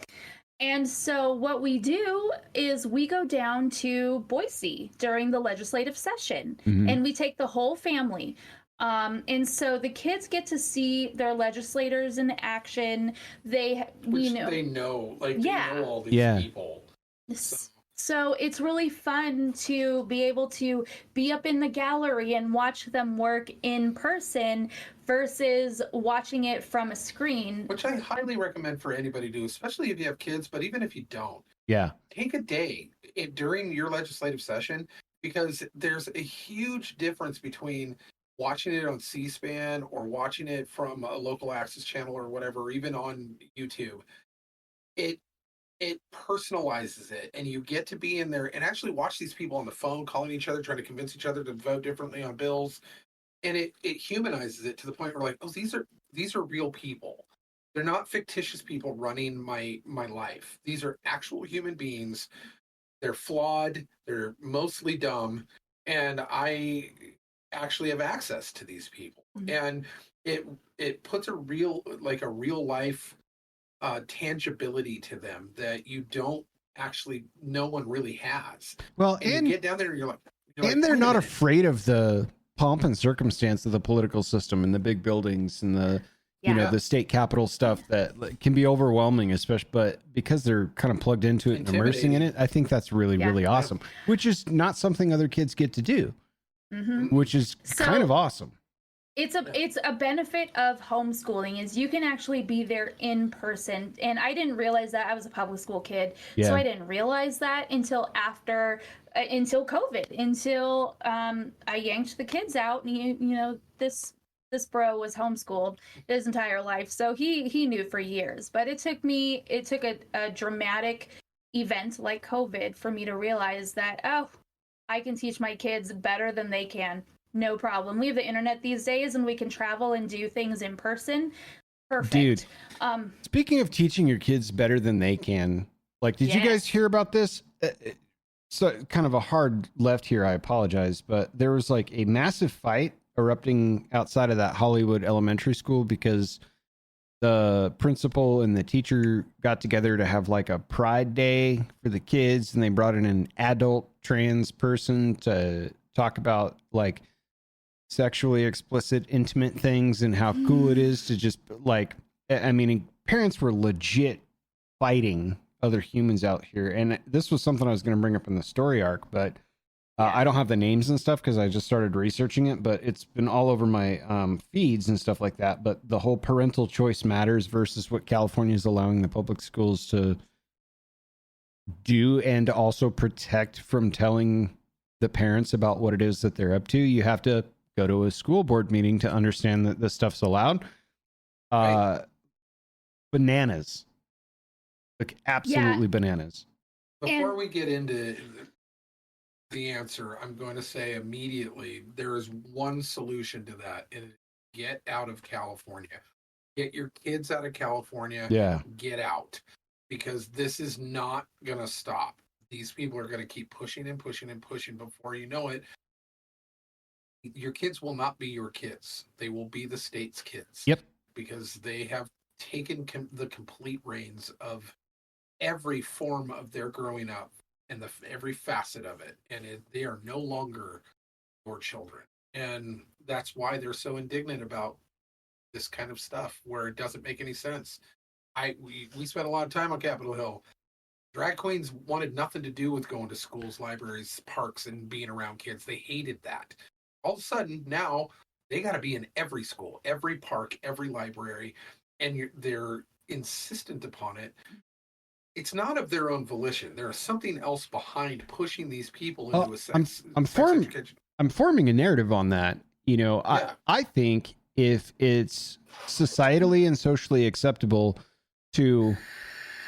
And so what we do is we go down to Boise during the legislative session, and we take the whole family. And so the kids get to see their legislators in action. They know all these people. So it's really fun to be able to be up in the gallery and watch them work in person versus watching it from a screen. Which I highly recommend for anybody to do, especially if you have kids, but even if you don't. Yeah. Take a day during your legislative session, because there's a huge difference between watching it on C-SPAN or watching it from a local access channel or whatever, even on YouTube. It personalizes it, and you get to be in there and actually watch these people on the phone calling each other, trying to convince each other to vote differently on bills. And it humanizes it to the point where, like, oh, these are real people. They're not fictitious people running my life. These are actual human beings. They're flawed. They're mostly dumb. And I actually have access to these people. And it puts a real life tangibility to them that no one really has. Well, and you get down there and you're like, they're not afraid of the pomp and circumstance of the political system and the big buildings and the the state capitol stuff that can be overwhelming, especially, but because they're kind of plugged into it and immersing in it, I think that's really, really awesome, which is not something other kids get to do, which is kind of awesome. It's a benefit of homeschooling is you can actually be there in person. And I didn't realize that. I was a public school kid. So I didn't realize that until COVID, until I yanked the kids out. And this bro was homeschooled his entire life. So he knew for years. But it took a dramatic event like COVID for me to realize that, I can teach my kids better than they can. No problem. We have the internet these days, and we can travel and do things in person. Perfect. Dude, speaking of teaching your kids better than they can, like, did you guys hear about this? So kind of a hard left here. I apologize, but there was like a massive fight erupting outside of that Hollywood elementary school because the principal and the teacher got together to have like a pride day for the kids, and they brought in an adult trans person to talk about like sexually explicit, intimate things and how cool it is to just parents were legit fighting other humans out here. And this was something I was going to bring up in the story arc, but I don't have the names and stuff because I just started researching it, but it's been all over my feeds and stuff like that. But the whole parental choice matters versus what California is allowing the public schools to do, and also protect from telling the parents about what it is that they're up to. You have to go to a school board meeting to understand that this stuff's allowed. Bananas. Like, absolutely bananas. Before we get into the answer, I'm going to say immediately there is one solution to that, and get out of California. Get your kids out of California. Get out, because this is not going to stop. These people are going to keep pushing and pushing and pushing. Before you know it, your kids will not be your kids. They will be the state's kids. Yep. Because they have taken the complete reins of every form of their growing up and every facet of it. And they are no longer your children. And that's why they're so indignant about this kind of stuff where it doesn't make any sense. We spent a lot of time on Capitol Hill. Drag queens wanted nothing to do with going to schools, libraries, parks, and being around kids. They hated that. All of a sudden, now they got to be in every school, every park, every library, and they're insistent upon it. It's not of their own volition. There is something else behind pushing these people into a sex education. I'm forming a narrative on that. You know, Yeah. I think if it's societally and socially acceptable to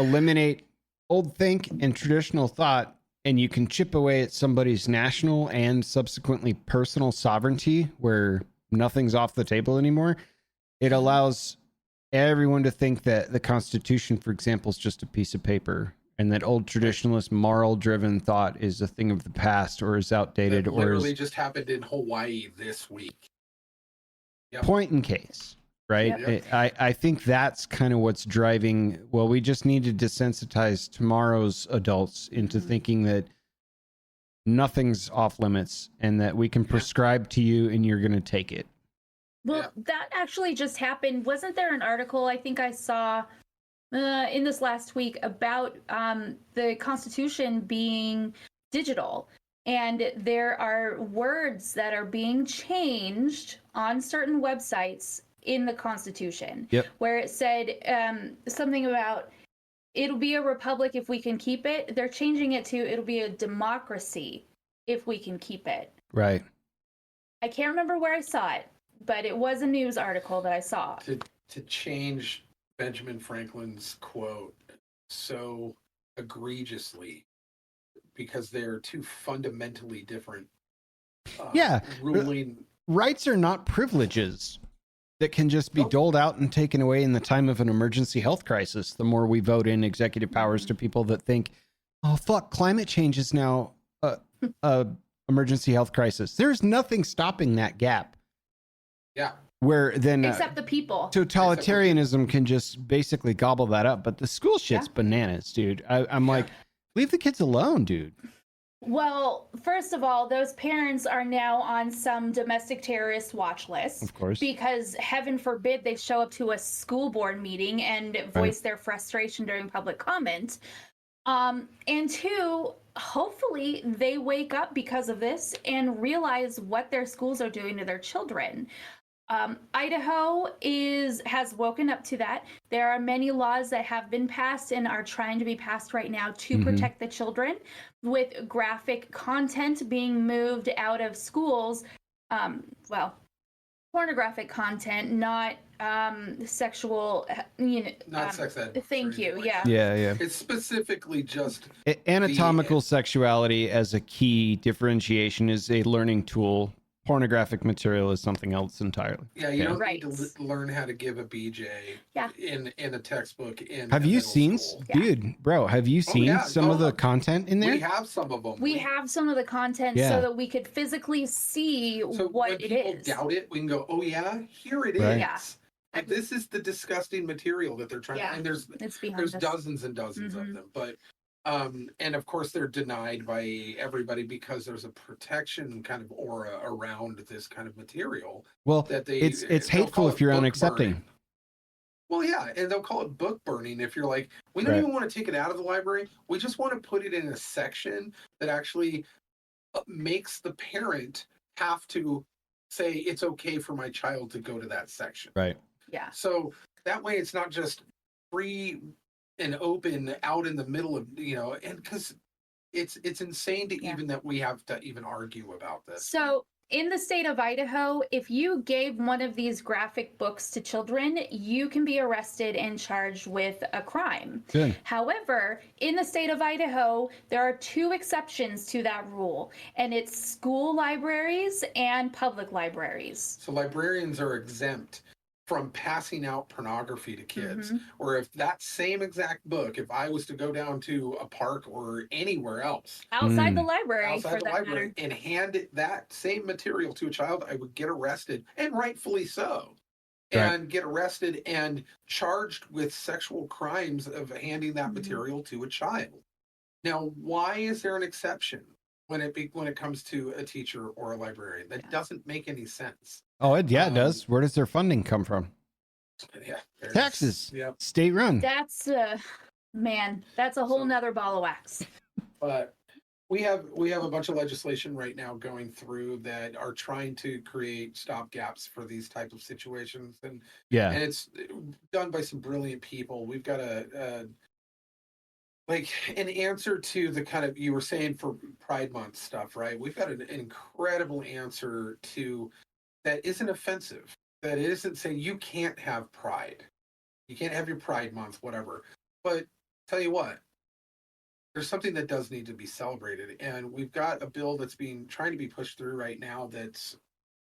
eliminate old think and traditional thought, and you can chip away at somebody's national and subsequently personal sovereignty where nothing's off the table anymore, it allows everyone to think that the Constitution, for example, is just a piece of paper, and that old traditionalist, moral-driven thought is a thing of the past or is outdated. That literally just happened in Hawaii this week. Yep. Point in case, right? Yep. I think that's kind of what's driving. Well, we just need to desensitize tomorrow's adults into thinking that nothing's off limits and that we can prescribe to you and you're going to take it. Well, that actually just happened. Wasn't there an article I think I saw in this last week about the Constitution being digital? And there are words that are being changed on certain websites in the Constitution, where it said something about it'll be a republic if we can keep it. They're changing it to it'll be a democracy if we can keep it. Right. I can't remember where I saw it, but it was a news article that I saw. To change Benjamin Franklin's quote so egregiously because they're two fundamentally different ruling. Rights are not privileges that can just be doled out and taken away in the time of an emergency health crisis. The more we vote in executive powers to people that think, oh, fuck, climate change is now a emergency health crisis. There's nothing stopping that gap. Yeah. Where then except the people, totalitarianism can just basically gobble that up. But the school shit's bananas, dude. I'm like, leave the kids alone, dude. Well, first of all, those parents are now on some domestic terrorist watch list. Of course. Because heaven forbid they show up to a school board meeting and voice their frustration during public comment. And two, hopefully they wake up because of this and realize what their schools are doing to their children. Idaho has woken up to that. There are many laws that have been passed and are trying to be passed right now to protect the children, with graphic content being moved out of schools. Pornographic content, not sexual, not sex ed. Thank you. Like yeah. It's specifically just anatomical sexuality as a key differentiation is a learning tool. Pornographic material is something else entirely. Yeah, you don't need to learn how to give a BJ in a textbook. Have you seen, dude, bro? Have you seen some of the content in there? We have some of them. We have some of the content so that we could physically see what it is. When people doubt it, we can go, oh yeah, here it is. Yeah. And this is the disgusting material that they're trying. And there's dozens and dozens of them, but. And of course they're denied by everybody because there's a protection kind of aura around this kind of material. Well, that it's hateful if you're unaccepting. Burning. Well, yeah, and they'll call it book burning if you're like, we don't even want to take it out of the library. We just want to put it in a section that actually makes the parent have to say it's okay for my child to go to that section. Right. Yeah. So that way it's not just free and open out in the middle of, and because it's insane to even that we have to even argue about this. So in the state of Idaho, if you gave one of these graphic books to children, you can be arrested and charged with a crime. Good. However, in the state of Idaho, there are two exceptions to that rule, and it's school libraries and public libraries. So librarians are exempt from passing out pornography to kids. Or if that same exact book, if I was to go down to a park or anywhere else outside the library and hand that same material to a child, I would get arrested, and rightfully so. And get arrested and charged with sexual crimes of handing that material to a child. Now, why is there an exception when it comes to a teacher or a librarian? That doesn't make any sense. Oh, it does. Where does their funding come from? Yeah, taxes. State run. That's that's a whole nother ball of wax. But We have a bunch of legislation right now going through that are trying to create stopgaps for these type of situations, and Yeah. it's done by some brilliant people. We've got a like an answer to the kind of, you were saying for Pride Month stuff, right? We've got an incredible answer to that isn't offensive. That isn't saying you can't have pride, you can't have your Pride Month, whatever. But tell you what, there's something that does need to be celebrated, and we've got a bill that's being trying to be pushed through right now. It's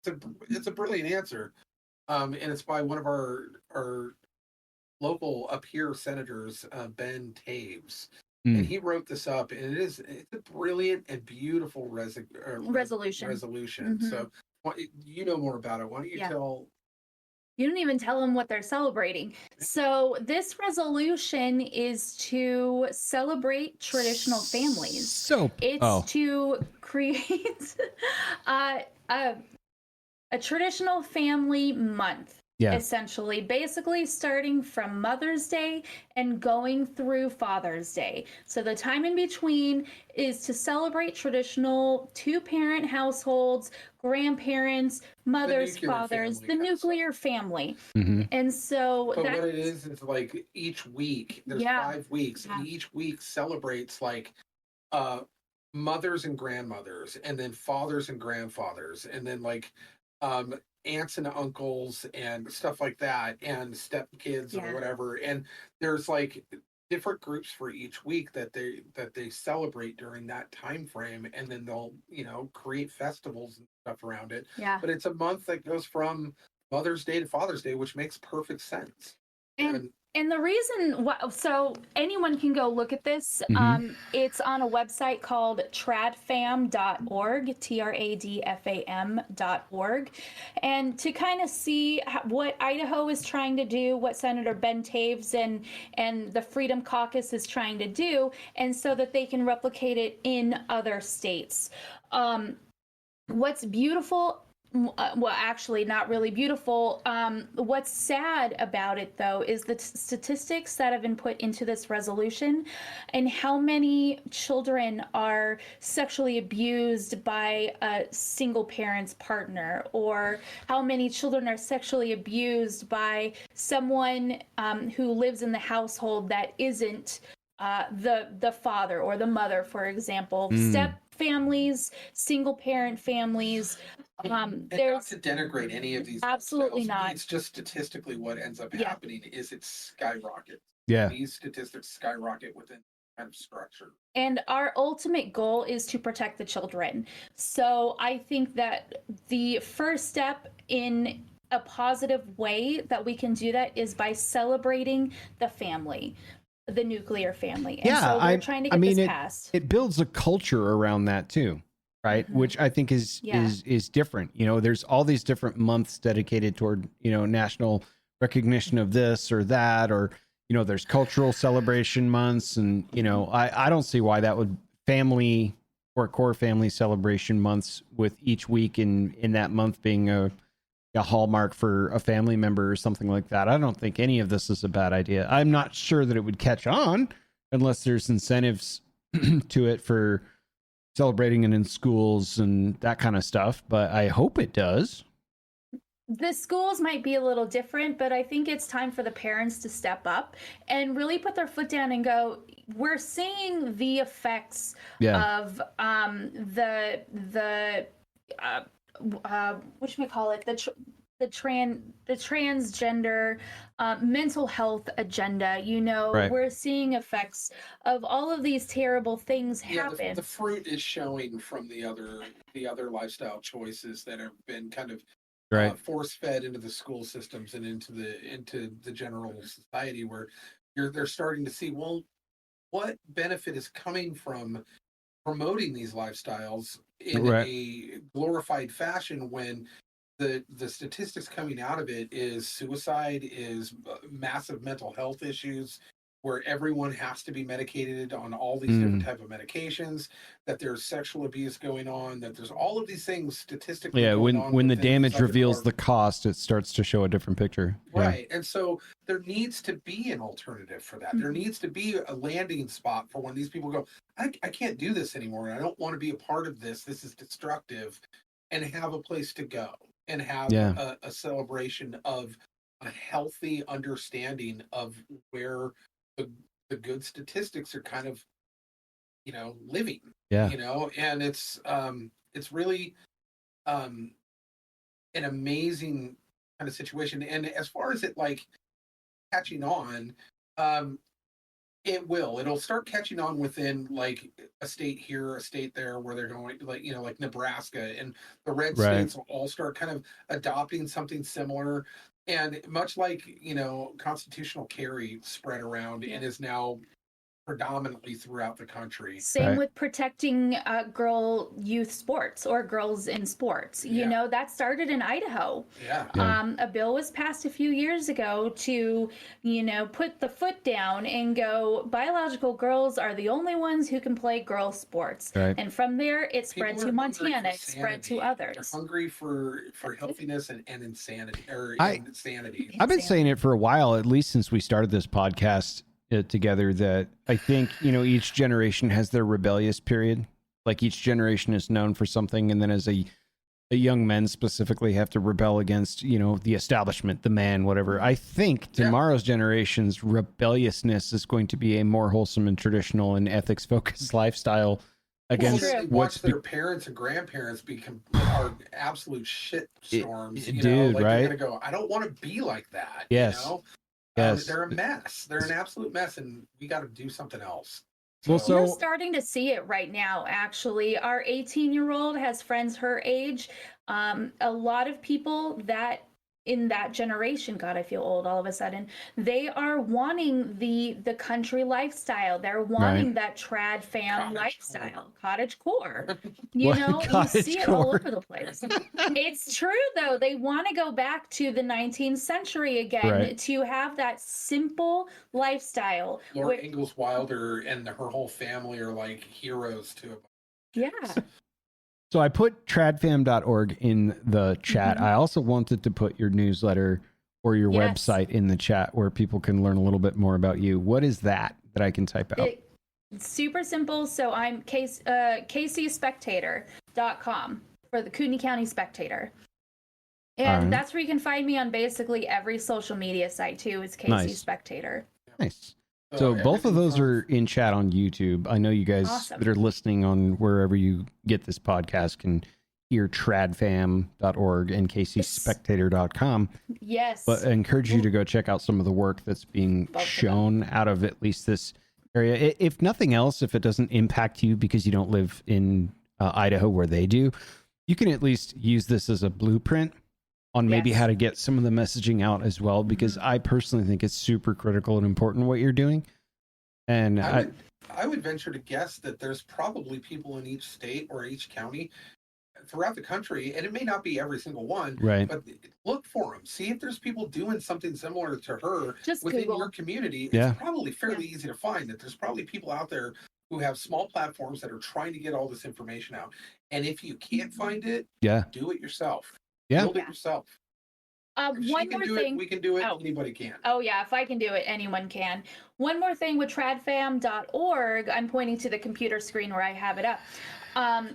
a brilliant answer, and it's by one of our local up here senators, Ben Taves, and he wrote this up, and it's a brilliant and beautiful resolution. Resolution. Mm-hmm. So you know more about it. Why don't you tell? You don't even tell them what they're celebrating. So this resolution is to celebrate traditional families. It's to create a traditional family month. Yeah. Essentially, basically starting from Mother's Day and going through Father's Day. So the time in between is to celebrate traditional two-parent households, grandparents, mothers, fathers, the nuclear family. Mm-hmm. And so what it is like each week, there's 5 weeks, and each week celebrates like mothers and grandmothers, and then fathers and grandfathers, and then like aunts and uncles and stuff like that, and stepkids or whatever. And there's like different groups for each week that they celebrate during that time frame, and then they'll create festivals and stuff around it. Yeah. But it's a month that goes from Mother's Day to Father's Day, which makes perfect sense. And the reason so anyone can go look at this. Mm-hmm. It's on a website called tradfam.org, tradfam.org. And to kind of see what Idaho is trying to do, what Senator Ben Taves and the Freedom Caucus is trying to do, and so that they can replicate it in other states. What's beautiful, well, actually not really beautiful. What's sad about it, though, is the statistics that have been put into this resolution and how many children are sexually abused by a single parent's partner, or how many children are sexually abused by someone who lives in the household that isn't the father or the mother, for example. Step families, single parent families. There's not to denigrate any of these. Absolutely not. It's just statistically what ends up happening is it skyrockets. Yeah. These statistics skyrocket within kind of structure. And our ultimate goal is to protect the children. So I think that the first step in a positive way that we can do that is by celebrating the family, the nuclear family. And so we're trying to get this passed. It builds a culture around that too, right? Mm-hmm. Which I think is different. There's all these different months dedicated toward, national recognition of this or that, or, there's cultural celebration months. And, I don't see why that would family or core family celebration months with each week in that month being a hallmark for a family member or something like that. I don't think any of this is a bad idea. I'm not sure that it would catch on unless there's incentives to it for celebrating it in schools and that kind of stuff, but I hope it does. The schools might be a little different, but I think it's time for the parents to step up and really put their foot down and go, we're seeing the effects of whatchamacallit, the transgender mental health agenda. We're seeing effects of all of these terrible things happen. The fruit is showing from the other lifestyle choices that have been kind of force fed into the school systems and into the general society, where they're starting to see, well, what benefit is coming from promoting these lifestyles in a glorified fashion, when the statistics coming out of it is suicide, is massive mental health issues, where everyone has to be medicated on all these different type of medications, that there's sexual abuse going on, that there's all of these things statistically going on. When the damage reveals the cost, it starts to show a different picture. Right. And so there needs to be an alternative for that. There needs to be a landing spot for when these people go, I can't do this anymore. And I don't want to be a part of this. This is destructive. And have a place to go and have a celebration of a healthy understanding of where the good statistics are kind of, living, and it's really an amazing kind of situation. And as far as it like catching on, it'll start catching on within like a state here, a state there, where they're going like, like Nebraska, and the red states will all start kind of adopting something similar. And much like, constitutional carry spread around and is now predominantly throughout the country. Same with protecting girl youth sports or girls in sports. That started in Idaho. A bill was passed a few years ago to, put the foot down and go, biological girls are the only ones who can play girl sports. And from there, it spread to Montana, it spread to others. They're hungry for healthiness and insanity, insanity. I've been saying it for a while, at least since we started this podcast together, that I think each generation has their rebellious period. Like each generation is known for something, and then as a young men specifically have to rebel against the establishment, the man, whatever. I think tomorrow's generation's rebelliousness is going to be a more wholesome and traditional and ethics focused lifestyle against watch their parents and grandparents are absolute shit storms. Dude, they're right? gonna go, I don't want to be like that. Yes. They're a mess. They're an absolute mess, and we got to do something else. We're starting to see it right now, actually. Our 18-year-old has friends her age. A lot of people that in that generation, God, I feel old all of a sudden, they are wanting the country lifestyle. They're wanting that trad fam lifestyle, cottage core. You see it all over the place. It's true, though. They want to go back to the 19th century again to have that simple lifestyle. Laura Ingalls Wilder and her whole family are like heroes to it. Yeah. So I put tradfam.org in the chat. I also wanted to put your newsletter or your website in the chat where people can learn a little bit more about you. What is that I can type out? It's super simple. So I'm kcspectator.com for the Kootenai County Spectator. And that's where you can find me on basically every social media site too. It's KC Spectator. Nice. So both of those are in chat on YouTube. I know you guys that are listening on wherever you get this podcast can hear tradfam.org and kcspectator.com. Yes. But I encourage you to go check out some of the work that's being shown out of at least this area. If nothing else, if it doesn't impact you because you don't live in Idaho where they do, you can at least use this as a blueprint on maybe how to get some of the messaging out as well, because I personally think it's super critical and important what you're doing. And I would venture to guess that there's probably people in each state or each county throughout the country, and it may not be every single one, but look for them. See if there's people doing something similar to her within your community. It's probably fairly easy to find that there's probably people out there who have small platforms that are trying to get all this information out. And if you can't find it, do it yourself. Build it yourself. One more thing. We can do it. Anybody can. Oh, yeah. If I can do it, anyone can. One more thing with tradfam.org, I'm pointing to the computer screen where I have it up.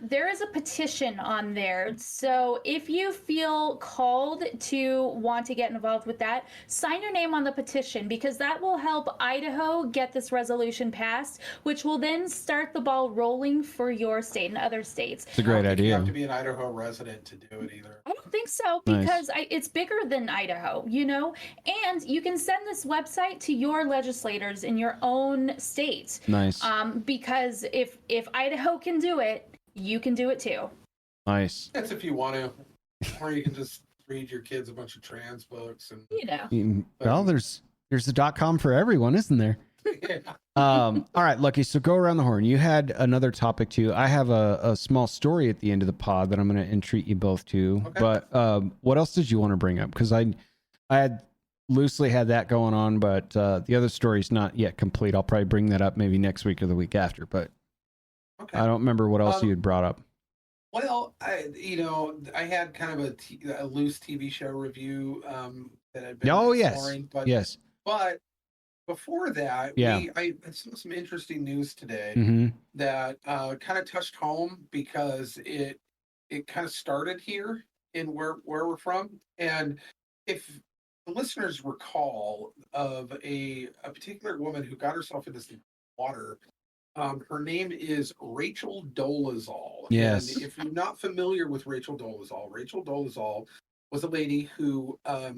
There is a petition on there. So if you feel called to want to get involved with that, sign your name on the petition, because that will help Idaho get this resolution passed, which will then start the ball rolling for your state and other states. It's a great idea. You have to be an Idaho resident to do it either. I don't think so, because it's bigger than Idaho, and you can send this website to your legislators in your own state. Nice. Because if Idaho can do it, you can do it too. Nice. That's if you want to, or you can just read your kids a bunch of trans books and Well, there's a .com for everyone, isn't there? All right, Lucky. So go around the horn. You had another topic too. I have a small story at the end of the pod that I'm going to entreat you both to. Okay. But what else did you want to bring up? Because I had loosely had that going on, but the other story's not yet complete. I'll probably bring that up maybe next week or the week after, but Okay. I don't remember what else you had brought up. Well, I had kind of a loose TV show review that I've been exploring, but before that, I saw some interesting news today that kind of touched home because it kind of started here in where we're from. And if the listeners recall of a particular woman who got herself into some water, her name is Rachel Dolezal. Yes. And if you're not familiar with Rachel Dolezal was a lady who got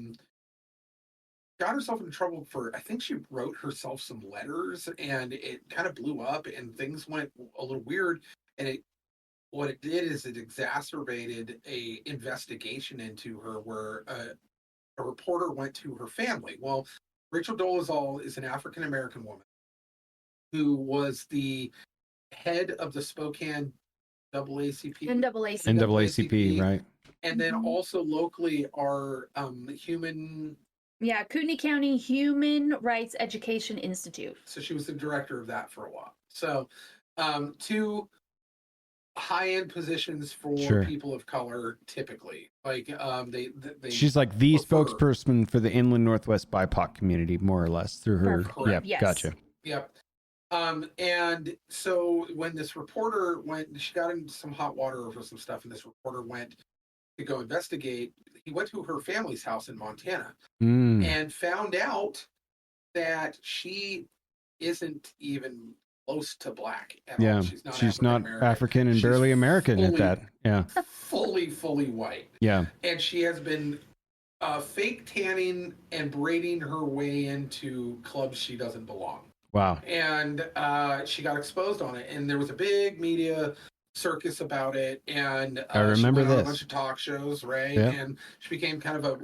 herself in trouble for, I think she wrote herself some letters and it kind of blew up and things went a little weird. And what it did is it exacerbated a investigation into her where a reporter went to her family. Well, Rachel Dolezal is an African-American woman who was the head of the Spokane NAACP, right. And then also locally are Kootenai County Human Rights Education Institute. So she was the director of that for a while. So two high-end positions for people of color typically. Like they she's like the spokesperson for the Inland Northwest BIPOC community, more or less, through her. Correct. Yep, gotcha. Yep. And so when this reporter she got in some hot water over some stuff, and this reporter went to go investigate. He went to her family's house in Montana and found out that she isn't even close to black at all. She's not African and barely American at that. Yeah. Fully white. Yeah. And she has been fake tanning and braiding her way into clubs she doesn't belong. Wow. And she got exposed on it. And there was a big media circus about it. And I remember she went on this. a bunch of talk shows, right? Yeah. And she became kind of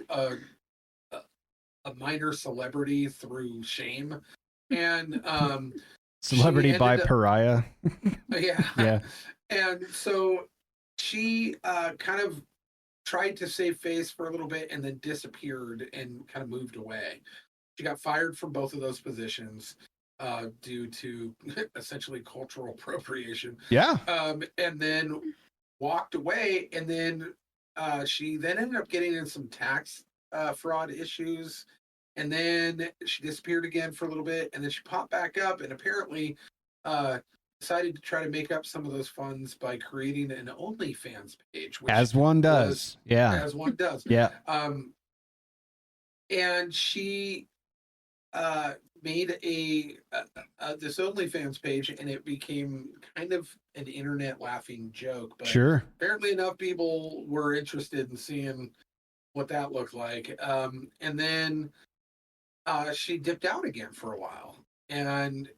a minor celebrity through shame. And celebrity by pariah. Yeah. And so she kind of tried to save face for a little bit and then disappeared and kind of moved away. She got fired from both of those positions due to essentially cultural appropriation. Yeah. And then walked away. And then she then ended up getting in some tax fraud issues. And then she disappeared again for a little bit. And then she popped back up and apparently decided to try to make up some of those funds by creating an OnlyFans page. As one does. As one does. Yeah. And she made this OnlyFans page, and it became kind of an internet laughing joke. But apparently enough people were interested in seeing what that looked like. And then she dipped out again for a while. And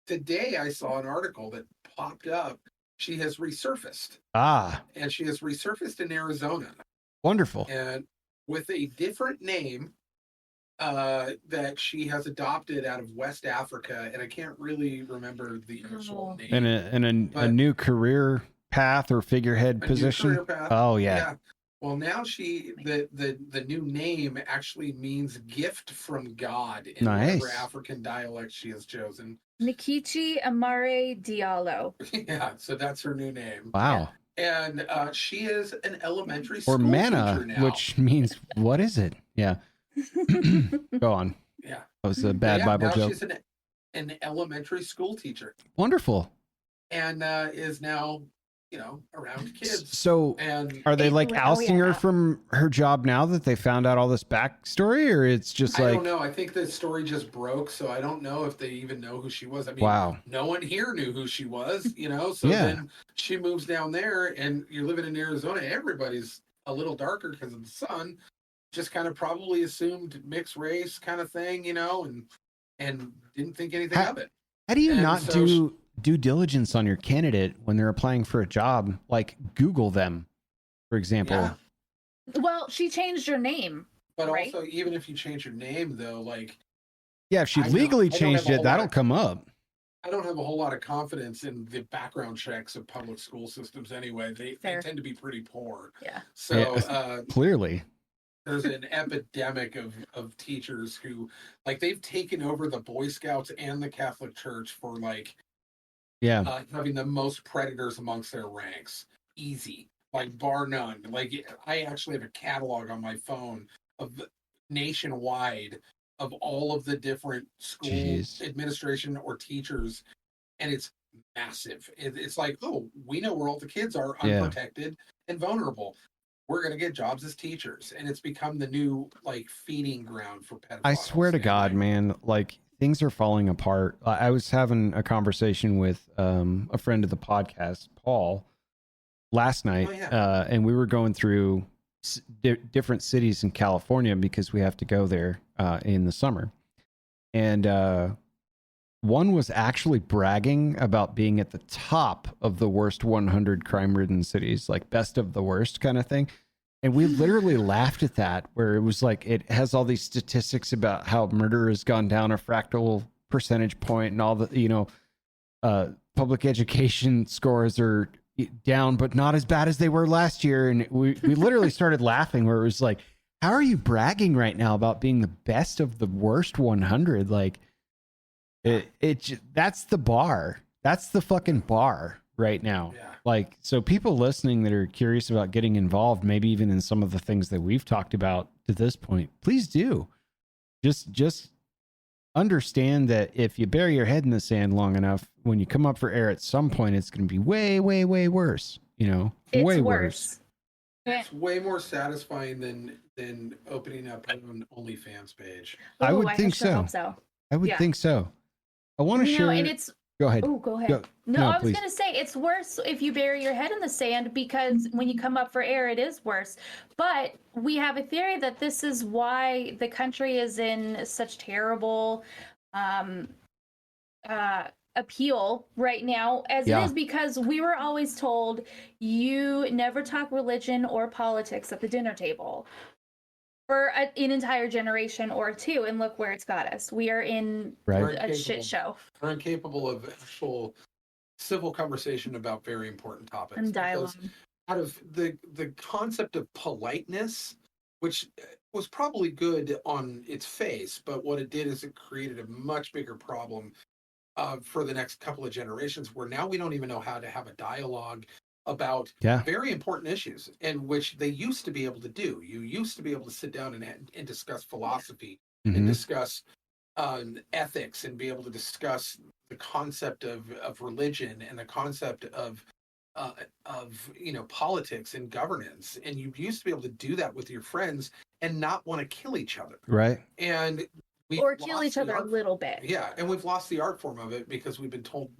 today I saw an article that popped up. She has resurfaced. And she has resurfaced in Arizona. Wonderful. And with a different name that she has adopted out of West Africa, and I can't really remember the actual name. And a new career path or figurehead position. New career path. Oh yeah. Well, now the new name actually means gift from God in whatever African dialect she has chosen. Nikichi Amare Diallo. Yeah, so that's her new name. Wow. And she is an elementary school teacher now. Which means what is it? Yeah. Go on. Yeah. That was a bad Bible joke. She's an elementary school teacher. Wonderful. And is now, around kids. So are they like ousting her from her job now that they found out all this backstory, or it's just I don't know. I think the story just broke, so I don't know if they even know who she was. I mean, no one here knew who she was, so then she moves down there and you're living in Arizona. Everybody's a little darker because of the sun. Just kind of probably assumed mixed race kind of thing, and didn't think anything of it. How do you not do due diligence on your candidate when they're applying for a job? Like Google them, for example. Yeah. Well, she changed her name. But also, even if you change your name, though, if she legally changed it, that'll come up. I don't have a whole lot of confidence in the background checks of public school systems anyway. They tend to be pretty poor. Yeah. So clearly. there's an epidemic of teachers who, like, they've taken over the Boy Scouts and the Catholic Church for, like, having the most predators amongst their ranks. Easy, like, bar none. Like, I actually have a catalog on my phone of nationwide of all of the different school administration or teachers, and it's massive. It's like, oh, we know where all the kids are unprotected and vulnerable. We're going to get jobs as teachers. And it's become the new, like, feeding ground for pedophiles. I swear to God, man, like, things are falling apart. I was having a conversation with a friend of the podcast, Paul, last night, and we were going through different cities in California because we have to go there in the summer. And one was actually bragging about being at the top of the worst 100 crime-ridden cities, like best of the worst kind of thing. And we literally laughed at that, where it was like, it has all these statistics about how murder has gone down a fractal percentage point and all the, public education scores are down, but not as bad as they were last year. And we literally started laughing, where it was like, how are you bragging right now about being the best of the worst 100? Like, that's the bar. That's the fucking bar right now. Yeah. Like, so people listening that are curious about getting involved, maybe even in some of the things that we've talked about to this point, please do. Just understand that if you bury your head in the sand long enough, when you come up for air at some point, it's going to be way, way, way worse. It's way worse. It's way more satisfying than opening up an OnlyFans page. I would think so. I would think so. I want to share. And it's go ahead. Oh, go ahead. No, I was going to say it's worse if you bury your head in the sand, because when you come up for air, it is worse. But we have a theory that this is why the country is in such terrible appeal right now as it is, because we were always told you never talk religion or politics at the dinner table for an entire generation or two, and look where it's got us. We are in a shit show. We're incapable of actual civil conversation about very important topics. And dialogue. Out of the concept of politeness, which was probably good on its face, but what it did is it created a much bigger problem for the next couple of generations, where now we don't even know how to have a dialogue about very important issues, in which they used to be able to do. You used to be able to sit down and discuss philosophy and discuss ethics, and be able to discuss the concept of religion and the concept of politics and governance. And you used to be able to do that with your friends and not want to kill each other. Right. And or kill each other a little bit. Yeah. And we've lost the art form of it, because we've been told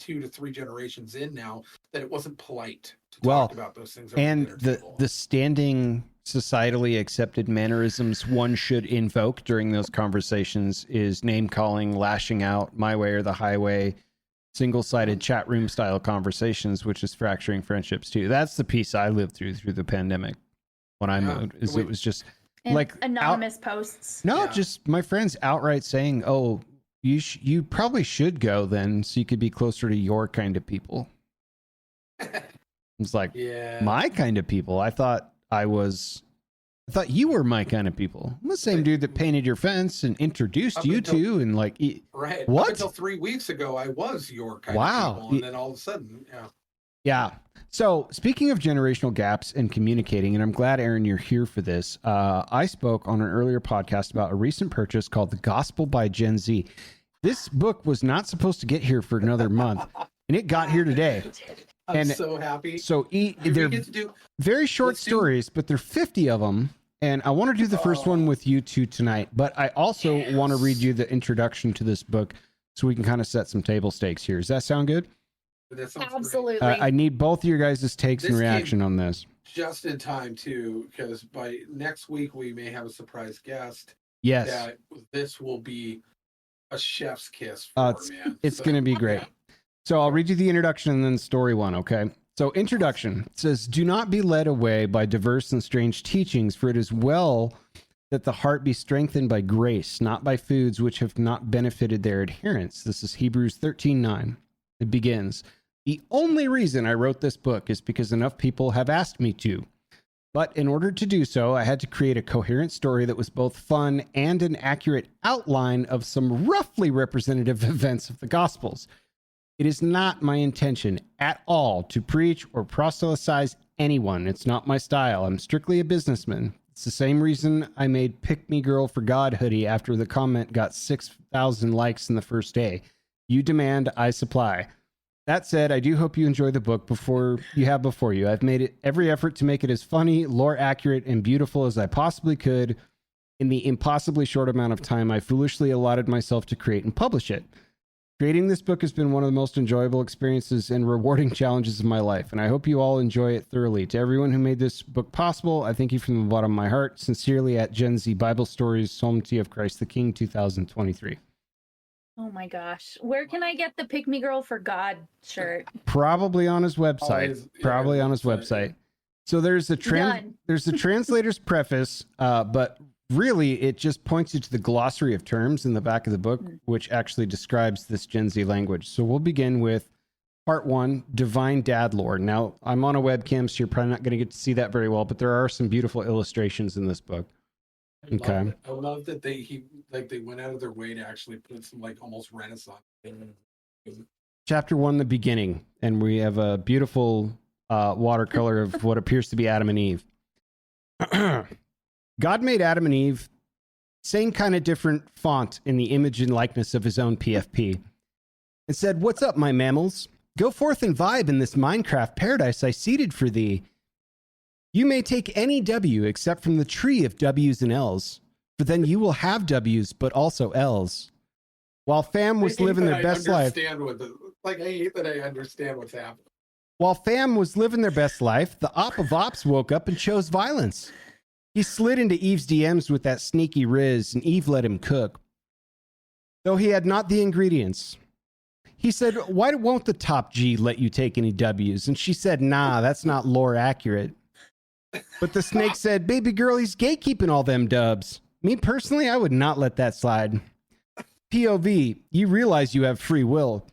2 to 3 generations in now that it wasn't polite to talk about those things. And the standing societally accepted mannerisms one should invoke during those conversations is name calling, lashing out, my way or the highway, single-sided chat room style conversations, which is fracturing friendships too. That's the piece I lived through the pandemic when I moved. It was just like anonymous posts. No, just my friends outright saying, "Oh, you probably should go then, so you could be closer to your kind of people." It's like, my kind of people. I thought you were my kind of people. I'm the same dude that painted your fence and introduced you to, and like, what? Up until 3 weeks ago, I was your kind of people, and then all of a sudden, Yeah. So speaking of generational gaps and communicating, and I'm glad, Erin, you're here for this. I spoke on an earlier podcast about a recent purchase called The Gospel by Gen Z. This book was not supposed to get here for another month, and it got here today. I'm so happy. So they're very short stories, but there are 50 of them. And I want to do the first one with you two tonight, but I also want to read you the introduction to this book so we can kind of set some table stakes here. Does that sound good? Absolutely. I need both of your guys' takes and reaction on this. Just in time, too, because by next week we may have a surprise guest. Yes. That this will be a chef's kiss it's going to be great. So I'll read you the introduction and then story one, okay? So introduction. It says, "Do not be led away by diverse and strange teachings, for it is well that the heart be strengthened by grace, not by foods which have not benefited their adherents." This is Hebrews 13:9. It begins, "The only reason I wrote this book is because enough people have asked me to. But in order to do so, I had to create a coherent story that was both fun and an accurate outline of some roughly representative events of the Gospels. It is not my intention at all to preach or proselytize anyone. It's not my style. I'm strictly a businessman. It's the same reason I made Pick Me Girl for God hoodie after the comment got 6,000 likes in the first day. You demand, I supply. That said, I do hope you enjoy the book before you. I've made it every effort to make it as funny, lore accurate, and beautiful as I possibly could in the impossibly short amount of time I foolishly allotted myself to create and publish it. Creating this book has been one of the most enjoyable experiences and rewarding challenges of my life, and I hope you all enjoy it thoroughly. To everyone who made this book possible, I thank you from the bottom of my heart. Sincerely, at Gen Z Bible Stories, Solemnity of Christ the King, 2023. Oh my gosh. Where can I get the Pick Me Girl for God shirt? Probably on his website. Probably on his website. So there's a translator's preface, but really it just points you to the glossary of terms in the back of the book, which actually describes this Gen Z language. So we'll begin with part 1, Divine Dad Lore. Now, I'm on a webcam, so you're probably not going to get to see that very well, but there are some beautiful illustrations in this book. I love that they went out of their way to actually put some like almost Renaissance thing. Chapter 1, the beginning, and we have a beautiful watercolor of what appears to be Adam and Eve. God made Adam and Eve, same kind of different font in the image and likeness of his own PFP, and said, "What's up, my mammals? Go forth and vibe in this Minecraft paradise I seeded for thee. You may take any W except from the tree of W's and L's, for then you will have W's, but also L's." While fam was living their best life. I hate that I understand what's happening. While fam was living their best life, the op of ops woke up and chose violence. He slid into Eve's DMs with that sneaky riz, and Eve let him cook, though he had not the ingredients. He said, "Why won't the top G let you take any W's?" And she said, "Nah, that's not lore accurate." But the snake said, "Baby girl, he's gatekeeping all them dubs. Me personally, I would not let that slide. POV, you realize you have free will."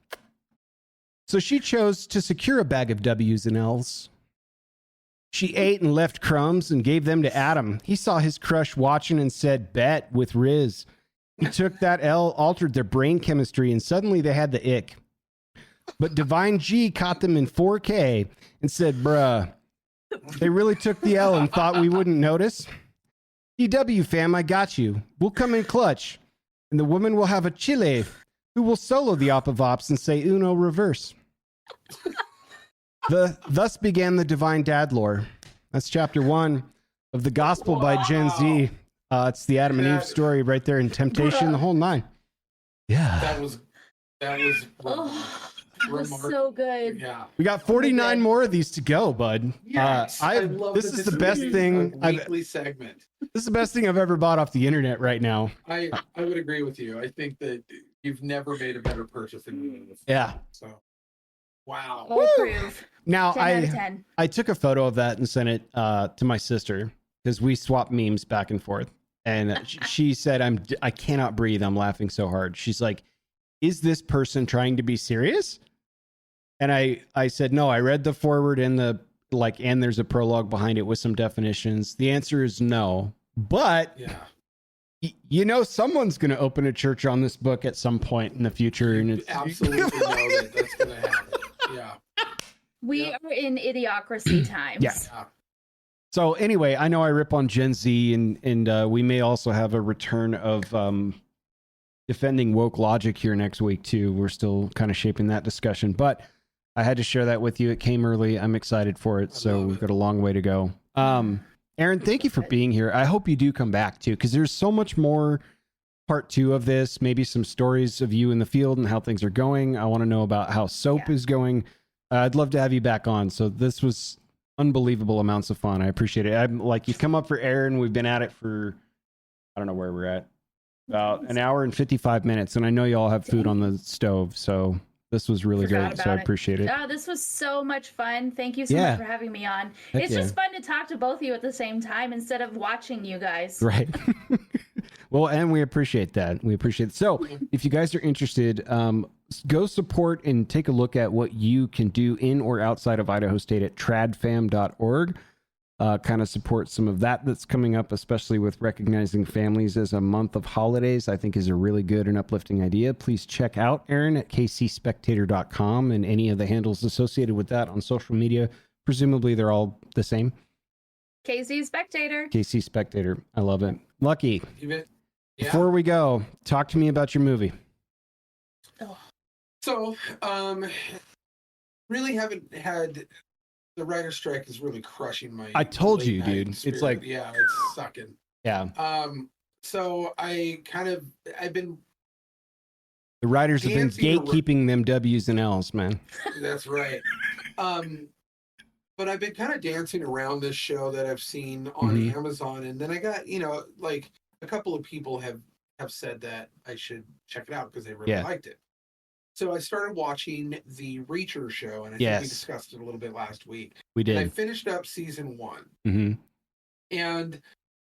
So she chose to secure a bag of W's and L's. She ate and left crumbs and gave them to Adam. He saw his crush watching and said, "Bet," with Riz. He took that L, altered their brain chemistry, and suddenly they had the ick. But Divine G caught them in 4K and said, "Bruh, they really took the L and thought we wouldn't notice? DW fam, I got you. We'll come in clutch. And the woman will have a Chile who will solo the op of ops and say Uno reverse." Thus began the Divine Dad Lore. That's chapter 1 of the Gospel by Gen Z. It's the Adam and Eve story right there in temptation, the whole 9. Yeah. That was That was so good. Yeah. We got 49 more of these to go, bud. Yes, I love this is the best thing. Weekly segment. This is the best thing I've ever bought off the internet right now. I would agree with you. I think that you've never made a better purchase than you have. Yeah. So, wow. I'll approve. Now 10 out of 10. I took a photo of that and sent it to my sister because we swap memes back and forth. And she said, I cannot breathe. I'm laughing so hard. She's like, "Is this person trying to be serious?" And I said, "No, I read the forward and and there's a prologue behind it with some definitions. The answer is no. But someone's going to open a church on this book at some point in the future. And it's absolutely know that that's going to happen. Yeah. We are in idiocracy times. Yeah. So anyway, I know I rip on Gen Z and we may also have a return of defending woke logic here next week too. We're still kind of shaping that discussion, but I had to share that with you. It came early. I'm excited for it. So we've got a long way to go. Erin, thank you for being here. I hope you do come back too, because there's so much more part 2 of this, maybe some stories of you in the field and how things are going. I want to know about how soap is going. I'd love to have you back on. So this was unbelievable amounts of fun. I appreciate it. I'm like, you come up for Erin. We've been at it for, I don't know where we're at, about an hour and 55 minutes. And I know you all have food on the stove. So this was really great. So I appreciate it. Oh, this was so much fun. Thank you so much for having me on. It's just fun to talk to both of you at the same time instead of watching you guys. Right. Well, and we appreciate that. We appreciate it. So if you guys are interested, go support and take a look at what you can do in or outside of Idaho State at tradfam.org. kind of support some of that's coming up, especially with recognizing families as a month of holidays, I think is a really good and uplifting idea. Please check out Erin at kcspectator.com and any of the handles associated with that on social media. Presumably they're all the same. KC Spectator. KC Spectator. I love it. Lucky. Yeah. Before we go, talk to me about your movie. Oh. So, really haven't had, the writer's strike is really crushing my. I told you, dude. Spirit. It's like, yeah, it's sucking. Yeah. So I've been. The writers have been gatekeeping them W's and L's, man. That's right. But I've been kind of dancing around this show that I've seen on Amazon, and then I got, like a couple of people have said that I should check it out because they really liked it. So I started watching the Reacher show, and I think we discussed it a little bit last week. We did. And I finished up season 1. Mm-hmm. And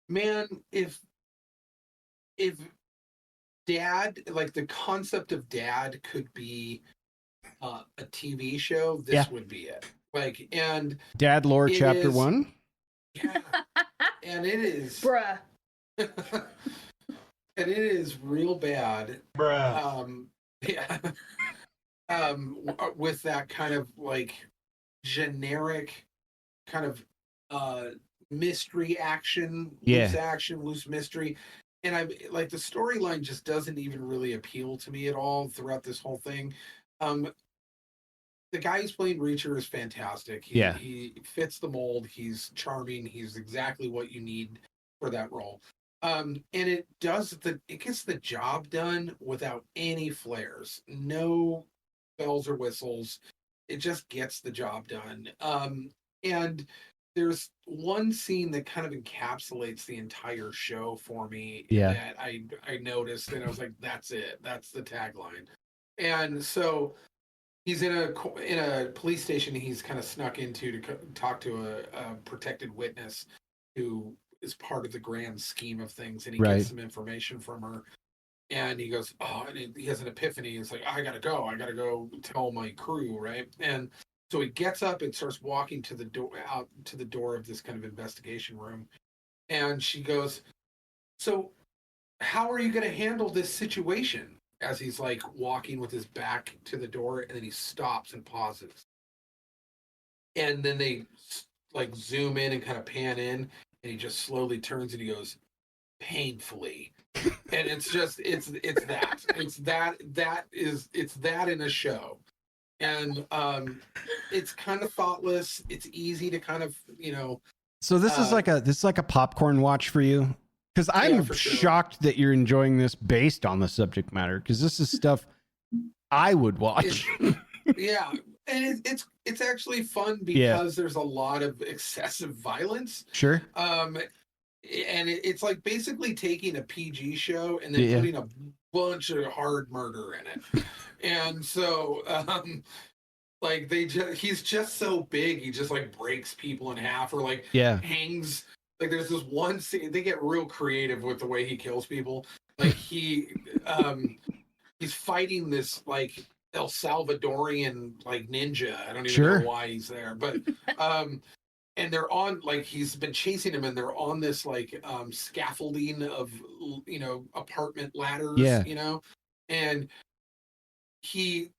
man, if Dad, like the concept of Dad could be a TV show, this would be it. Like, and Dad Lore Chapter 1. Yeah. And it is Bruh. and it is real bad. Bruh. Yeah. With that kind of like generic kind of mystery action, loose mystery. And I'm like, the storyline just doesn't even really appeal to me at all throughout this whole thing. The guy who's playing Reacher is fantastic. He fits the mold. He's charming. He's exactly what you need for that role. And it gets the job done without any flares, no bells or whistles. It just gets the job done. And there's one scene that kind of encapsulates the entire show for me that I noticed, and I was like, that's it. That's the tagline. And so he's in a police station he's kind of snuck into to talk to a protected witness who is part of the grand scheme of things, and he gets some information from her, and he goes, and he has an epiphany. It's like, I gotta go tell my crew, right? And so he gets up and starts walking to the door of this kind of investigation room, and she goes, so how are you going to handle this situation? As he's like walking with his back to the door, and then he stops and pauses. And then they like zoom in and kind of pan in, and he just slowly turns and he goes, painfully. And it's that in a show. And it's kind of thoughtless. It's easy to kind of, So this is like a popcorn watch for you. Because I'm shocked that you're enjoying this based on the subject matter. Because this is stuff I would watch. Yeah, and it's actually fun because there's a lot of excessive violence. Sure. And it's like basically taking a PG show and then putting a bunch of hard murder in it. And so, like he's just so big, he just like breaks people in half or like hangs. Like there's this one scene, they get real creative with the way he kills people. Like he's fighting this like El Salvadorian like ninja. I don't even know why he's there, but and they're on like he's been chasing him, and they're on this like scaffolding of apartment ladders, and he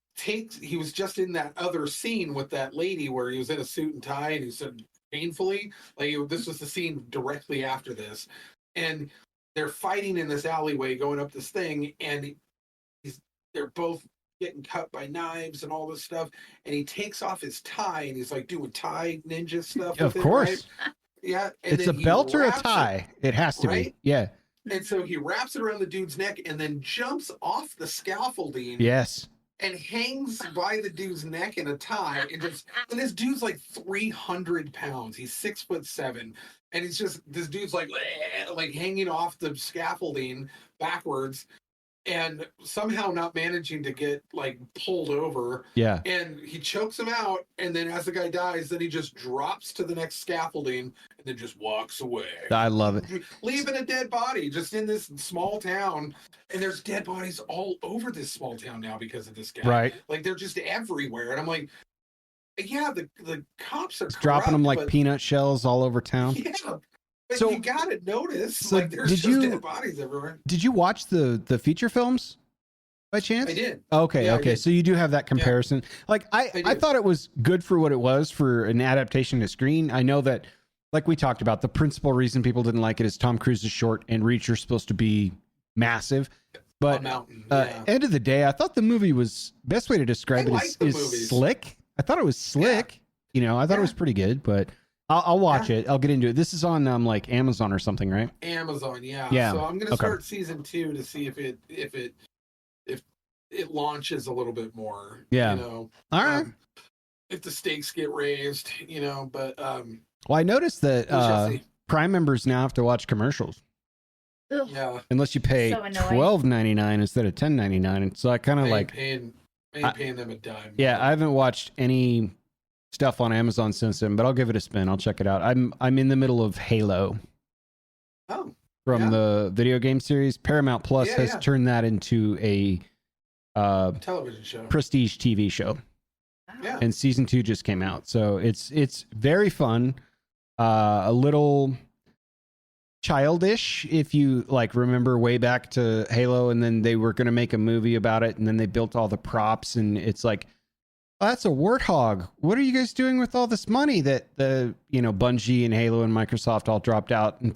was just in that other scene with that lady where he was in a suit and tie, and he said painfully, like this was the scene directly after this, and they're fighting in this alleyway going up this thing, and they're both getting cut by knives and all this stuff, and he takes off his tie and he's like doing tie ninja stuff. Of course. Right? Yeah. And it's a belt or a tie. It has to be. Yeah. And so he wraps it around the dude's neck and then jumps off the scaffolding. Yes. And hangs by the dude's neck in a tie, and this dude's like 300 pounds. He's 6'7", and he's just this dude's like hanging off the scaffolding backwards, and somehow not managing to get like pulled over. Yeah. And he chokes him out, and then as the guy dies, then he just drops to the next scaffolding and then just walks away. I love it. Leaving a dead body just in this small town. And there's dead bodies all over this small town now because of this guy. Right. Like they're just everywhere. And I'm like, Yeah, the cops are dropping them like but, peanut shells all over town. Yeah, but So- you gotta notice, so like there's did just you- dead bodies everywhere. Did you watch the feature films by chance? I did. Okay, Yeah, I okay. did. So you do have that comparison. Like I do. thought it was good for what it was for an adaptation to screen. I know that, like we talked about, the principal reason people didn't like it is Tom Cruise is short and Reacher's supposed to be massive. But A mountain, end of the day, I thought the movie was, best way to describe I it like the is movies. slick. I thought it was slick. You know, I thought it was pretty good, but I'll watch it. I'll get into it. This is on like Amazon or something, right? Amazon, yeah. Yeah, So I'm gonna okay. start season 2 to see if it launches a little bit more. Yeah. You know. All right. If the stakes get raised, you know, but Well, I noticed that we shall see. Prime members now have to watch commercials Ugh. Yeah. unless you pay So annoying. $12.99 instead of $10.99. So I kind of like, I ain't paying them a dime. yeah, I haven't watched any stuff on Amazon since then, but I'll give it a spin. I'll check it out. I'm in the middle of Halo Oh. from Yeah. the video game series. Paramount Plus Yeah, has yeah. turned that into a Television show. prestige TV show. Yeah. And season 2 just came out, so it's very fun, a little childish if you like remember way back to Halo, and then they were going to make a movie about it, and then they built all the props, and it's like, oh, that's a warthog. What are you guys doing with all this money that the Bungie and Halo and Microsoft all dropped out and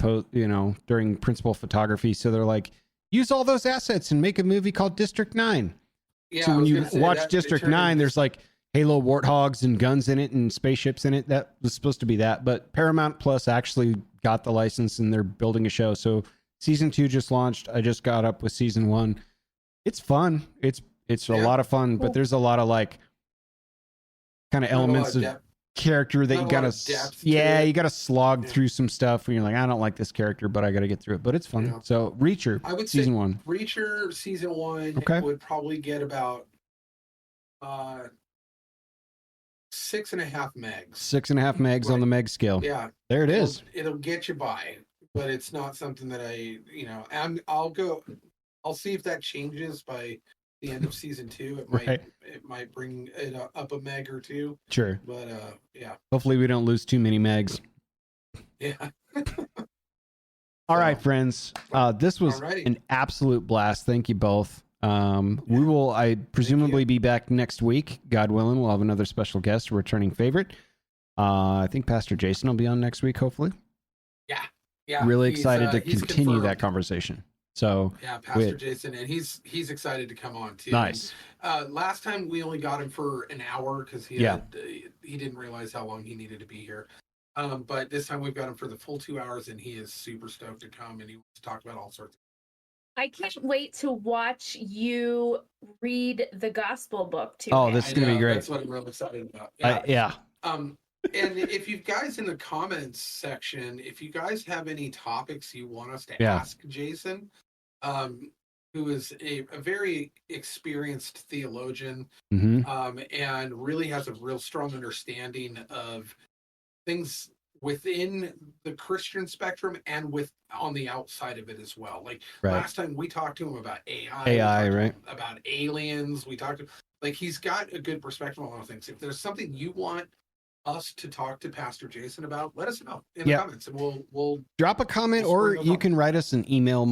during principal photography? So they're like, use all those assets and make a movie called District 9. Yeah. So I when was you gonna say watch that- it District turned 9, into- there's like Halo warthogs and guns in it and spaceships in it. That was supposed to be that, but Paramount Plus actually got the license and they're building a show. So season 2 just launched. I just got up with season 1. It's fun. It's a lot of fun, but there's a lot of like kind of Not a lot elements of depth. character that Not you a gotta, lot of depth to you it. gotta slog Yeah. through some stuff and you're like, I don't like this character, but I gotta get through it. But it's fun. Yeah. So Reacher, I would say season 1. Reacher season 1 Okay. would probably get about 6.5 megs. 6.5 megs on the meg scale. Yeah. There it is. It'll get you by, but it's not something that I'll see if that changes by the end of season 2. It might bring it up a meg or two, Sure. but yeah. Hopefully we don't lose too many megs. Yeah. All right, friends. This was Alrighty. an absolute blast. Thank you both. We will, I presumably, be back next week. God willing, we'll have another special guest, a returning favorite. I think Pastor Jason will be on next week, hopefully. Yeah. Really he's, excited to he's continue confirmed. that conversation. So, Yeah, Pastor Jason, and he's excited to come on too. nice. Last time we only got him for an hour because he didn't realize how long he needed to be here. But this time we've got him for the full 2 hours, and he is super stoked to come, and he wants to talk about all sorts. I can't wait to watch you read the gospel book too. Oh, this is going to be great. That's what I'm really excited about. Yeah. And if you guys in the comments section, if you guys have any topics you want us to Yeah. ask Jason, who is a very experienced theologian, hmm and really has a real strong understanding of things within the Christian spectrum and on the outside of it as well. Like Right. last time we talked to him about AI, AI, we talked to right. him about aliens. We talked to, like, he's got a good perspective on a lot of things. If there's something you want us to talk to Pastor Jason about, let us know in the comments, and we'll Drop a comment, We'll or spring those you up. can write us an email,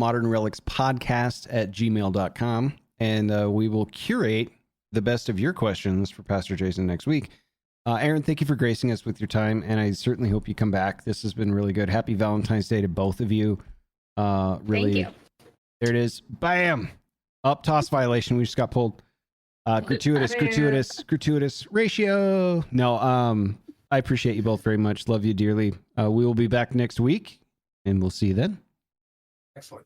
modernrelicspodcast@gmail.com, and we will curate the best of your questions for Pastor Jason next week. Erin, thank you for gracing us with your time, and I certainly hope you come back. This has been really good. Happy Valentine's Day to both of you. Really, Thank you. there it is. Bam! Up, toss violation. We just got pulled. Gratuitous ratio. No, I appreciate you both very much. Love you dearly. We will be back next week, and we'll see you then. excellent.